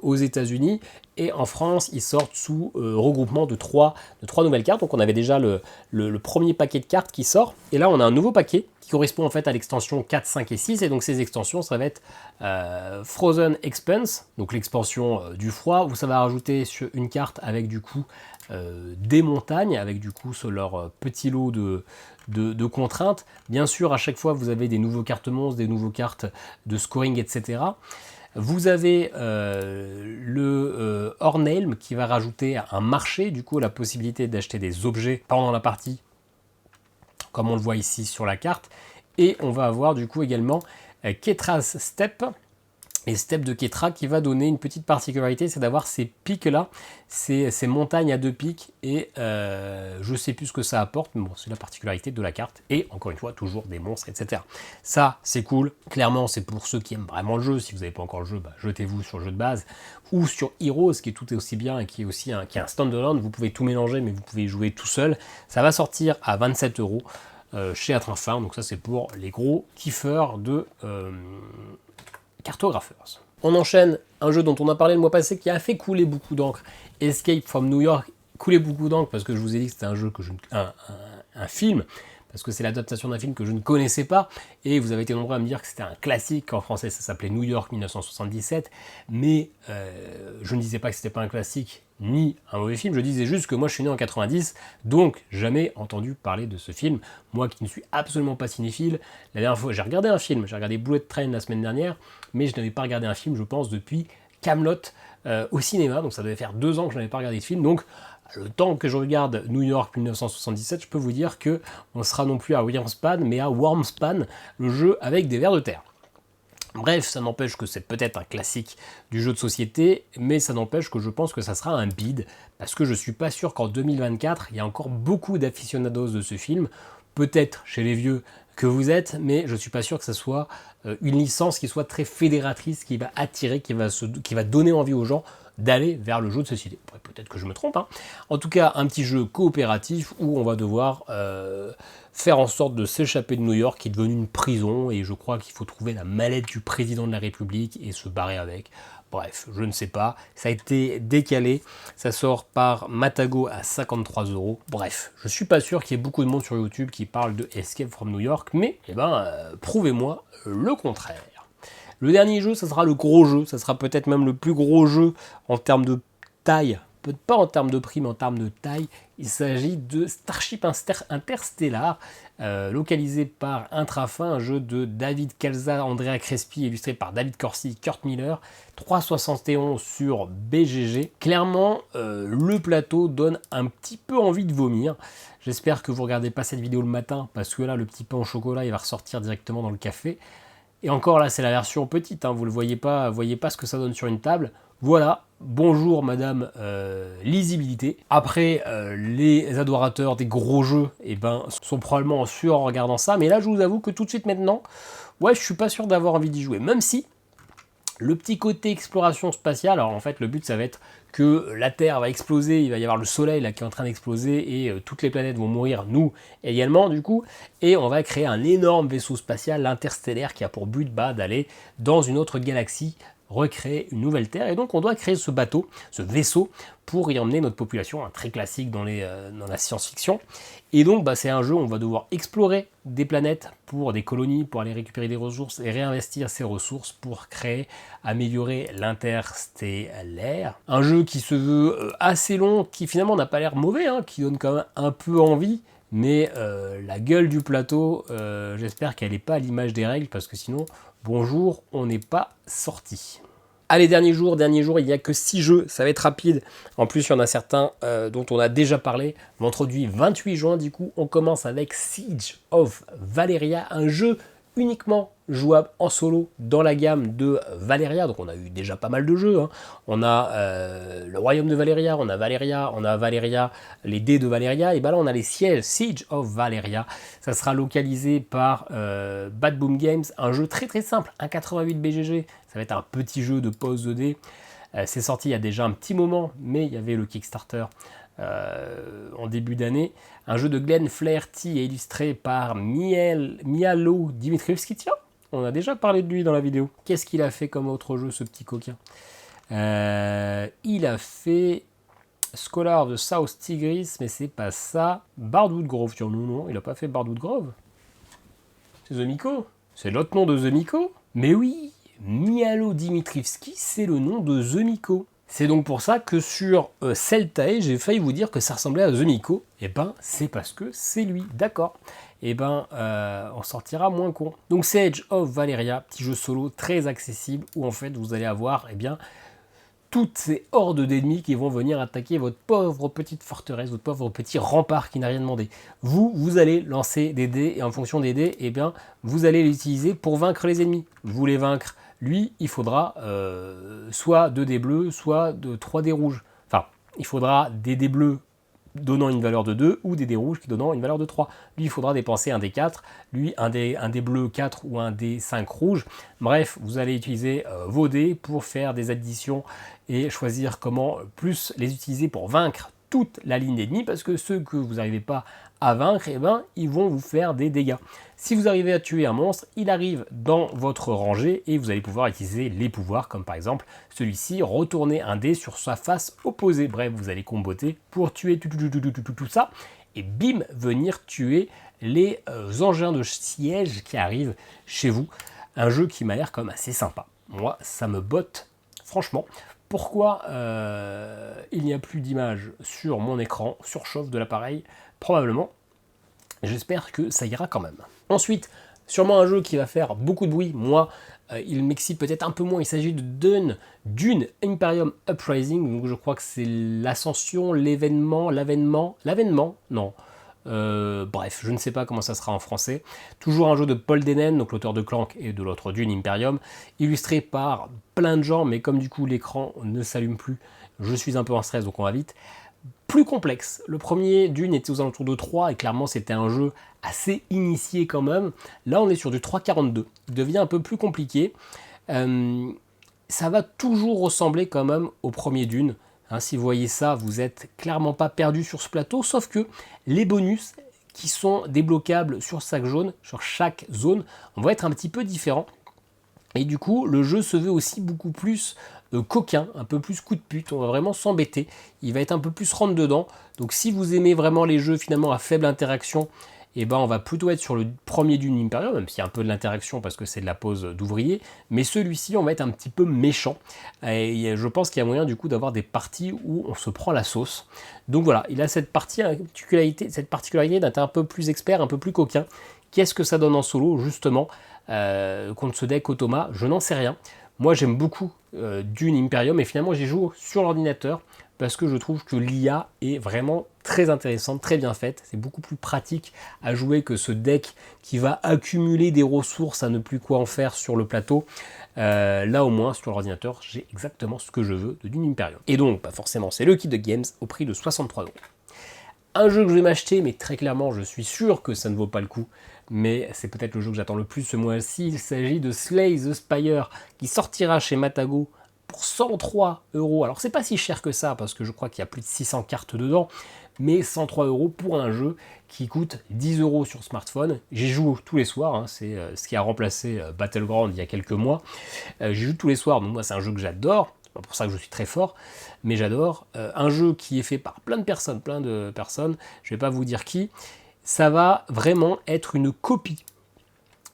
aux États-Unis, et en France ils sortent sous regroupement de 3 nouvelles cartes. Donc on avait déjà le premier paquet de cartes qui sort, et là on a un nouveau paquet qui correspond en fait à l'extension 4, 5 et 6, et donc ces extensions ça va être Frozen Expanse, donc l'expansion du froid, où ça va rajouter une carte avec du coup des montagnes, avec du coup leur petit lot de contraintes. Bien sûr, à chaque fois, vous avez des nouveaux cartes monstres, des nouveaux cartes de scoring, etc. Vous avez le Ornhelm qui va rajouter un marché, du coup, la possibilité d'acheter des objets pendant la partie, comme on le voit ici sur la carte. Et on va avoir du coup également Ketra's Step, et Step de Ketra qui va donner une petite particularité, c'est d'avoir ces pics-là, ces montagnes à 2 pics, et je sais plus ce que ça apporte, mais bon, c'est la particularité de la carte, et encore une fois, toujours des monstres, etc. Ça, c'est cool, clairement, c'est pour ceux qui aiment vraiment le jeu. Si vous n'avez pas encore le jeu, jetez-vous sur le jeu de base, ou sur Heroes, qui est tout aussi bien, et qui est aussi un standalone, vous pouvez tout mélanger, mais vous pouvez y jouer tout seul. Ça va sortir à 27 € chez Intrafin, donc ça c'est pour les gros kiffeurs de Cartographers. On enchaîne un jeu dont on a parlé le mois passé qui a fait couler beaucoup d'encre. Escape from New York coulait beaucoup d'encre parce que je vous ai dit que c'était un jeu un film, parce que c'est l'adaptation d'un film que je ne connaissais pas, et vous avez été nombreux à me dire que c'était un classique, en français ça s'appelait New York 1977, mais je ne disais pas que c'était pas un classique, ni un mauvais film, je disais juste que moi je suis né en 90, donc jamais entendu parler de ce film, moi qui ne suis absolument pas cinéphile. La dernière fois j'ai regardé un film, j'ai regardé Bullet Train la semaine dernière, mais je n'avais pas regardé un film, je pense, depuis Kaamelott au cinéma, donc ça devait faire 2 ans que je n'avais pas regardé de film, donc le temps que je regarde New York 1977, je peux vous dire que on sera non plus à Williamspan, mais à Wormspan, le jeu avec des vers de terre. Bref, ça n'empêche que c'est peut-être un classique du jeu de société, mais ça n'empêche que je pense que ça sera un bide, parce que je suis pas sûr qu'en 2024, il y a encore beaucoup d'aficionados de ce film, peut-être chez les vieux que vous êtes, mais je suis pas sûr que ça soit une licence qui soit très fédératrice, qui va attirer, qui va donner envie aux gens d'aller vers le jeu de société. Peut-être que je me trompe, hein. En tout cas, un petit jeu coopératif où on va devoir faire en sorte de s'échapper de New York, qui est devenu une prison, et je crois qu'il faut trouver la mallette du président de la République et se barrer avec. Bref, je ne sais pas, ça a été décalé, ça sort par Matago à 53 €. Bref, je suis pas sûr qu'il y ait beaucoup de monde sur YouTube qui parle de Escape from New York, mais prouvez-moi le contraire. Le dernier jeu, ça sera le gros jeu, ça sera peut-être même le plus gros jeu en termes de taille, peut-être pas en termes de prix, mais en termes de taille. Il s'agit de Starship Interstellar, localisé par Intrafin, un jeu de David Calza, Andrea Crespi, illustré par David Corsi, Kurt Miller, 3,71 sur BGG. Clairement, le plateau donne un petit peu envie de vomir. J'espère que vous ne regardez pas cette vidéo le matin, parce que là, le petit pain au chocolat, il va ressortir directement dans le café. Et encore là, c'est la version petite, hein, vous ne voyez pas ce que ça donne sur une table. Voilà, bonjour madame lisibilité. Après, les adorateurs des gros jeux sont probablement sûrs en regardant ça, mais là je vous avoue que tout de suite maintenant, ouais, je suis pas sûr d'avoir envie d'y jouer, même si le petit côté exploration spatiale, alors en fait le but ça va être que la Terre va exploser, il va y avoir le Soleil là qui est en train d'exploser et toutes les planètes vont mourir, nous également du coup, et on va créer un énorme vaisseau spatial interstellaire qui a pour but d'aller dans une autre galaxie, recréer une nouvelle Terre, et donc on doit créer ce bateau, ce vaisseau, pour y emmener notre population, un très classique dans la science-fiction. Et donc c'est un jeu où on va devoir explorer des planètes pour des colonies, pour aller récupérer des ressources et réinvestir ces ressources pour créer, améliorer l'interstellaire. Un jeu qui se veut assez long, qui finalement n'a pas l'air mauvais, hein, qui donne quand même un peu envie, mais la gueule du plateau, j'espère qu'elle n'est pas à l'image des règles, parce que sinon, bonjour, on n'est pas sorti. Allez, dernier jour, il n'y a que 6 jeux, ça va être rapide. En plus, il y en a certains dont on a déjà parlé. Vendredi 28 juin, du coup, on commence avec Siege of Valeria, un jeu uniquement jouable en solo dans la gamme de Valeria. Donc on a eu déjà pas mal de jeux, hein. On a le Royaume de Valeria, on a Valeria, les dés de Valeria, et là on a les sièges Siege of Valeria. Ça sera localisé par Bad Boom Games, un jeu très très simple, 1,88 BGG. Ça va être un petit jeu de pose de dés. C'est sorti il y a déjà un petit moment, mais il y avait le Kickstarter en début d'année. Un jeu de Glenn Flaherty illustré par Mialo Dimitrievski. Tiens, on a déjà parlé de lui dans la vidéo. Qu'est-ce qu'il a fait comme autre jeu, ce petit coquin? Il a fait Scholar of the South Tigris, mais c'est pas ça. Bardwood Grove, tiens, non, il a pas fait Bardwood Grove. C'est The Miko. C'est l'autre nom de The Miko. Mais oui, Mialo Dimitrievski, c'est le nom de The Miko. C'est donc pour ça que sur Celtae, j'ai failli vous dire que ça ressemblait à The Miko. C'est parce que c'est lui, d'accord. On sortira moins con. Donc Siege of Valeria, petit jeu solo très accessible où en fait vous allez avoir toutes ces hordes d'ennemis qui vont venir attaquer votre pauvre petite forteresse, votre pauvre petit rempart qui n'a rien demandé. Vous allez lancer des dés et en fonction des dés, vous allez les utiliser pour vaincre les ennemis. Vous voulez vaincre lui, il faudra soit 2 dés bleus, soit 3 dés rouges. Enfin, il faudra des dés bleus donnant une valeur de 2 ou des dés rouges qui donnant une valeur de 3. Lui, il faudra dépenser un dé 4, lui un dé bleu 4 ou un dé 5 rouge. Bref, vous allez utiliser vos dés pour faire des additions et choisir comment plus les utiliser pour vaincre toute la ligne d'ennemis, parce que ceux que vous n'arrivez pas à vaincre, ils vont vous faire des dégâts. Si vous arrivez à tuer un monstre, il arrive dans votre rangée et vous allez pouvoir utiliser les pouvoirs, comme par exemple celui-ci, retourner un dé sur sa face opposée. Bref, vous allez comboter pour tuer tout ça, et bim, venir tuer les engins de siège qui arrivent chez vous. Un jeu qui m'a l'air quand même assez sympa. Moi, ça me botte, franchement. Pourquoi il n'y a plus d'image sur mon écran, surchauffe de l'appareil? Probablement. J'espère que ça ira quand même. Ensuite, sûrement un jeu qui va faire beaucoup de bruit. Moi, il m'excite peut-être un peu moins. Il s'agit de Dune Imperium Uprising. Donc je crois que c'est l'ascension, l'avènement, non. Bref, je ne sais pas comment ça sera en français. Toujours un jeu de Paul Denen, donc l'auteur de Clank et de l'autre Dune Imperium, illustré par plein de gens, mais comme du coup l'écran ne s'allume plus, je suis un peu en stress, donc on va vite. Plus complexe. Le premier Dune était aux alentours de 3 et clairement c'était un jeu assez initié quand même. Là on est sur du 3,42. Il devient un peu plus compliqué. Ça va toujours ressembler quand même au premier Dune. Hein, si vous voyez ça, vous êtes clairement pas perdu sur ce plateau, sauf que les bonus qui sont débloquables sur chaque zone, vont être un petit peu différents. Et du coup, le jeu se veut aussi beaucoup plus coquin, un peu plus coup de pute. On va vraiment s'embêter. Il va être un peu plus rentre dedans. Donc si vous aimez vraiment les jeux finalement à faible interaction, eh ben on va plutôt être sur le premier Dune Imperium, même s'il y a un peu de l'interaction parce que c'est de la pose d'ouvrier. Mais celui-ci, on va être un petit peu méchant. Et je pense qu'il y a moyen du coup d'avoir des parties où on se prend la sauce. Donc voilà, il a cette particularité d'être un peu plus expert, un peu plus coquin. Qu'est-ce que ça donne en solo, justement, contre ce deck Automa? Je n'en sais rien. Moi, j'aime beaucoup Dune Imperium, et finalement, j'y joue sur l'ordinateur parce que je trouve que l'IA est vraiment très intéressante, très bien faite. C'est beaucoup plus pratique à jouer que ce deck qui va accumuler des ressources à ne plus quoi en faire sur le plateau. Là, au moins, sur l'ordinateur, j'ai exactement ce que je veux de Dune Imperium. Et donc, bah forcément, c'est le kit de Games au prix de 63 €. Un jeu que je vais m'acheter, mais très clairement, je suis sûr que ça ne vaut pas le coup. Mais c'est peut-être le jeu que j'attends le plus ce mois-ci. Il s'agit de Slay the Spire, qui sortira chez Matago pour 103 €. Alors c'est pas si cher que ça, parce que je crois qu'il y a plus de 600 cartes dedans, mais 103 € pour un jeu qui coûte 10 € sur smartphone. J'y joue tous les soirs, hein, c'est ce qui a remplacé Battleground il y a quelques mois. J'y joue tous les soirs, donc moi c'est un jeu que j'adore. C'est pas pour ça que je suis très fort, mais j'adore. Un jeu qui est fait par plein de personnes, je vais pas vous dire qui. Ça va vraiment être une copie.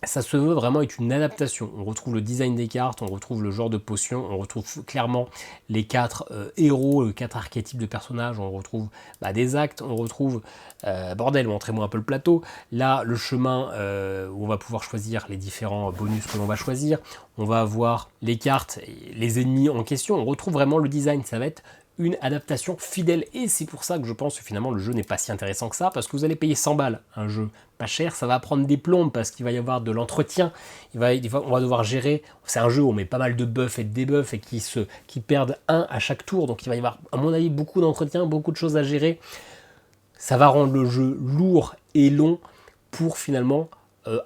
Ça se veut vraiment être une adaptation. On retrouve le design des cartes, on retrouve le genre de potions, on retrouve clairement les 4 héros, les 4 archétypes de personnages, on retrouve des actes, on retrouve, bordel, montrez-moi un peu le plateau, là le chemin où on va pouvoir choisir les différents bonus que l'on va choisir, on va avoir les cartes, les ennemis en question, on retrouve vraiment le design, ça va être une adaptation fidèle, et c'est pour ça que je pense que finalement le jeu n'est pas si intéressant que ça, parce que vous allez payer 100 balles, un jeu pas cher, ça va prendre des plombes parce qu'il va y avoir de l'entretien, on va devoir gérer, c'est un jeu où on met pas mal de buffs et de debuffs et qui perdent un à chaque tour, donc il va y avoir à mon avis beaucoup d'entretien, beaucoup de choses à gérer, ça va rendre le jeu lourd et long pour finalement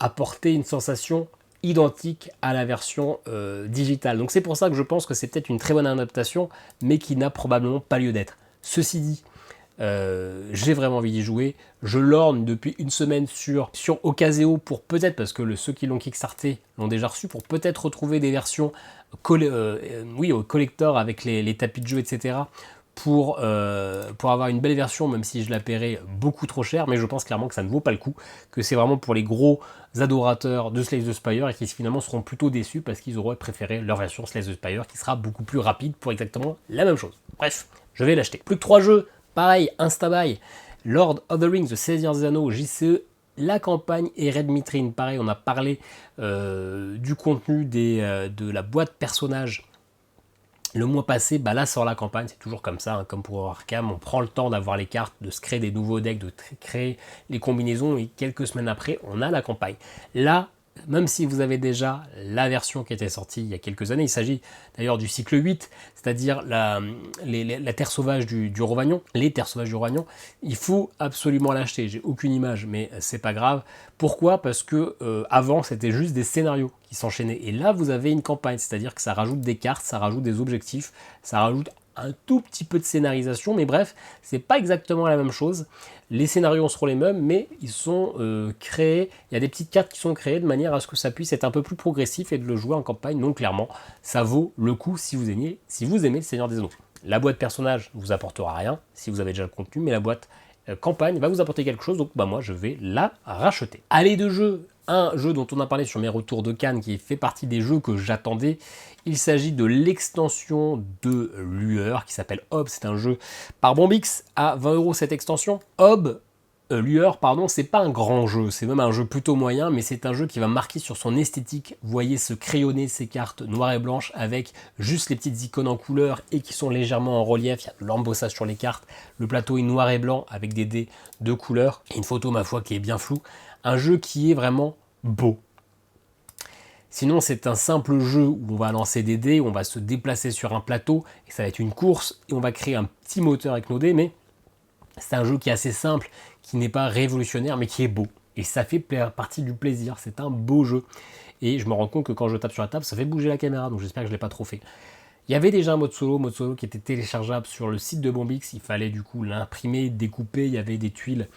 apporter une sensation identique à la version digitale. Donc c'est pour ça que je pense que c'est peut-être une très bonne adaptation, mais qui n'a probablement pas lieu d'être. Ceci dit, j'ai vraiment envie d'y jouer. Je lorne depuis une semaine sur Ocaseo pour peut-être, parce que ceux qui l'ont kickstarté l'ont déjà reçu, pour peut-être retrouver des versions au collector avec les tapis de jeu, etc. Pour avoir une belle version, même si je la paierai beaucoup trop cher, mais je pense clairement que ça ne vaut pas le coup, que c'est vraiment pour les gros adorateurs de Slay the Spire et qui finalement seront plutôt déçus parce qu'ils auraient préféré leur version Slay the Spire qui sera beaucoup plus rapide pour exactement la même chose. Bref, je vais l'acheter. Plus que 3 jeux, pareil, Instabuy, Lord of the Rings, The Seigneur des Anneaux, JCE, la campagne et Red Mitrine. Pareil, on a parlé du contenu de la boîte personnage le mois passé. Là sort la campagne, c'est toujours comme ça, hein, comme pour Arkham, on prend le temps d'avoir les cartes, de se créer des nouveaux decks, de créer les combinaisons, et quelques semaines après, on a la campagne. Là, même si vous avez déjà la version qui était sortie il y a quelques années, il s'agit d'ailleurs du cycle 8, c'est-à-dire la terre sauvage du Rhovanion, les terres sauvages du Rhovanion, il faut absolument l'acheter. J'ai aucune image, mais c'est pas grave. Pourquoi? Parce que avant, c'était juste des scénarios qui s'enchaînaient. Et là, vous avez une campagne, c'est-à-dire que ça rajoute des cartes, ça rajoute des objectifs, ça rajoute un tout petit peu de scénarisation, mais bref, c'est pas exactement la même chose. Les scénarios seront les mêmes, mais ils sont créés, il y a des petites cartes qui sont créées de manière à ce que ça puisse être un peu plus progressif et de le jouer en campagne. Donc clairement, ça vaut le coup si vous aimez le Seigneur des Anneaux. La boîte personnage ne vous apportera rien si vous avez déjà le contenu, mais la boîte campagne va vous apporter quelque chose, donc bah, moi je vais la racheter. Allez de jeu, un jeu dont on a parlé sur mes retours de Cannes qui fait partie des jeux que j'attendais. Il s'agit de l'extension de Lueur qui s'appelle Hob. C'est un jeu par Bombix à 20 € cette extension. Hob, Lueur, pardon, c'est pas un grand jeu, c'est même un jeu plutôt moyen, mais c'est un jeu qui va marquer sur son esthétique. Vous voyez se crayonner ces cartes noires et blanches avec juste les petites icônes en couleur et qui sont légèrement en relief. Il y a de l'embossage sur les cartes. Le plateau est noir et blanc avec des dés de couleur. Et une photo, ma foi, qui est bien floue. Un jeu qui est vraiment beau. Sinon, c'est un simple jeu où on va lancer des dés, on va se déplacer sur un plateau, et ça va être une course, et on va créer un petit moteur avec nos dés, mais c'est un jeu qui est assez simple, qui n'est pas révolutionnaire, mais qui est beau. Et ça fait partie du plaisir, c'est un beau jeu. Et je me rends compte que quand je tape sur la table, ça fait bouger la caméra, donc j'espère que je ne l'ai pas trop fait. Il y avait déjà un mode solo qui était téléchargeable sur le site de Bombix. Il fallait du coup l'imprimer, découper. Il y avait des tuiles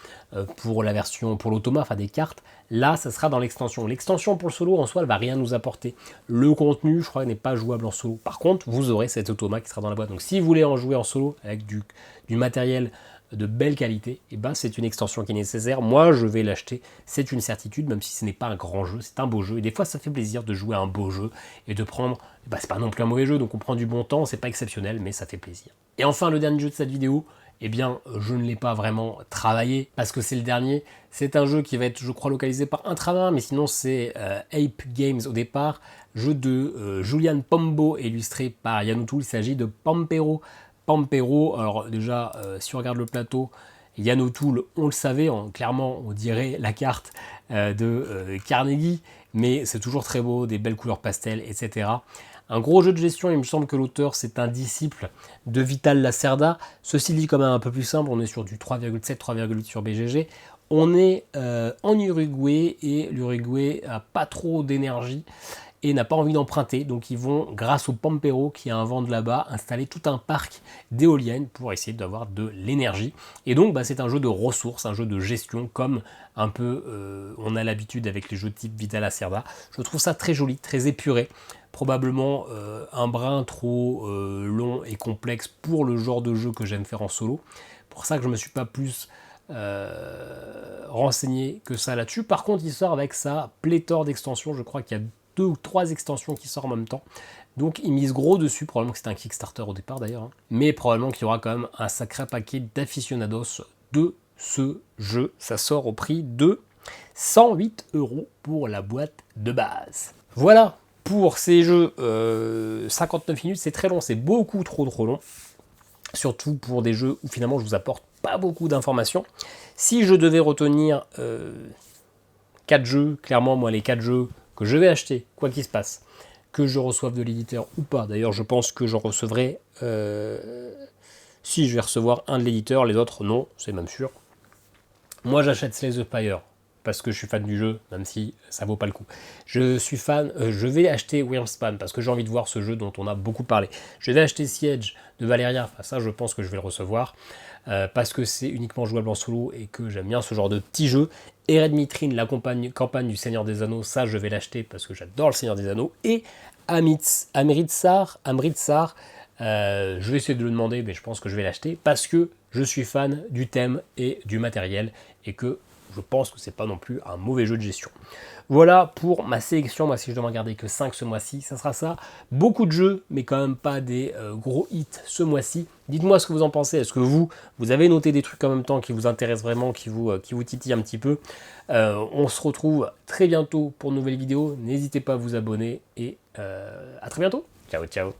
pour la version, pour l'automa, enfin des cartes. Là, ça sera dans l'extension. L'extension pour le solo, en soi, elle va rien nous apporter. Le contenu, je crois, n'est pas jouable en solo. Par contre, vous aurez cet automa qui sera dans la boîte. Donc si vous voulez en jouer en solo avec du matériel de belle qualité, et ben c'est une extension qui est nécessaire. Moi, je vais l'acheter, c'est une certitude, même si ce n'est pas un grand jeu, c'est un beau jeu. Et des fois, ça fait plaisir de jouer à un beau jeu et de prendre, c'est pas non plus un mauvais jeu, donc on prend du bon temps, c'est pas exceptionnel, mais ça fait plaisir. Et enfin, le dernier jeu de cette vidéo, eh bien, je ne l'ai pas vraiment travaillé parce que c'est le dernier. C'est un jeu qui va être, je crois, localisé par un travail, mais sinon c'est Ape Games au départ, jeu de Julian Pombo, illustré par Yann O'Toole. Il s'agit de Pampero. Pampero, alors déjà, si on regarde le plateau, Yann O'Toole, on le savait, clairement, on dirait la carte de Carnegie, mais c'est toujours très beau, des belles couleurs pastel, etc. Un gros jeu de gestion, il me semble que l'auteur, c'est un disciple de Vital Lacerda. Ceci dit, quand même un peu plus simple, on est sur du 3,7, 3,8 sur BGG. On est en Uruguay, et l'Uruguay n'a pas trop d'énergie et n'a pas envie d'emprunter, donc ils vont, grâce au Pampero qui a un vent de là-bas, installer tout un parc d'éoliennes pour essayer d'avoir de l'énergie. Et donc c'est un jeu de ressources, un jeu de gestion, comme un peu on a l'habitude avec les jeux type Vital Lacerda. Je trouve ça très joli, très épuré, probablement un brin trop long et complexe pour le genre de jeu que j'aime faire en solo. Pour ça que je ne me suis pas plus renseigné que ça là-dessus. Par contre, il sort avec sa pléthore d'extensions, je crois qu'il y a 2 ou 3 extensions qui sortent en même temps. Donc ils misent gros dessus, probablement que c'était un Kickstarter au départ d'ailleurs, hein. Mais probablement qu'il y aura quand même un sacré paquet d'aficionados de ce jeu. Ça sort au prix de 108 € pour la boîte de base. Voilà pour ces jeux, 59 minutes, c'est très long, c'est beaucoup trop long. Surtout pour des jeux où finalement je vous apporte pas beaucoup d'informations. Si je devais retenir 4 jeux, clairement moi les 4 jeux que je vais acheter, quoi qu'il se passe, que je reçoive de l'éditeur ou pas. D'ailleurs, je pense que j'en recevrai, si je vais recevoir un de l'éditeur, les autres non, c'est même sûr. Moi, j'achète Slay the Spire parce que je suis fan du jeu, même si ça vaut pas le coup. Je suis fan, je vais acheter Wyrmspan parce que j'ai envie de voir ce jeu dont on a beaucoup parlé. Je vais acheter Siege de Valeria, enfin, ça je pense que je vais le recevoir, parce que c'est uniquement jouable en solo et que j'aime bien ce genre de petits jeux. Ered Mitrine, la campagne du Seigneur des Anneaux, ça je vais l'acheter parce que j'adore le Seigneur des Anneaux. Et Amritsar, je vais essayer de le demander, mais je pense que je vais l'acheter parce que je suis fan du thème et du matériel et que je pense que c'est pas non plus un mauvais jeu de gestion. Voilà pour ma sélection. Moi, si je dois en garder que 5 ce mois-ci, ça sera ça. Beaucoup de jeux, mais quand même pas des gros hits ce mois-ci. Dites-moi ce que vous en pensez. Est-ce que vous avez noté des trucs en même temps qui vous intéressent vraiment, qui vous titillent un petit peu? On se retrouve très bientôt pour une nouvelle vidéo. N'hésitez pas à vous abonner et à très bientôt. Ciao, ciao.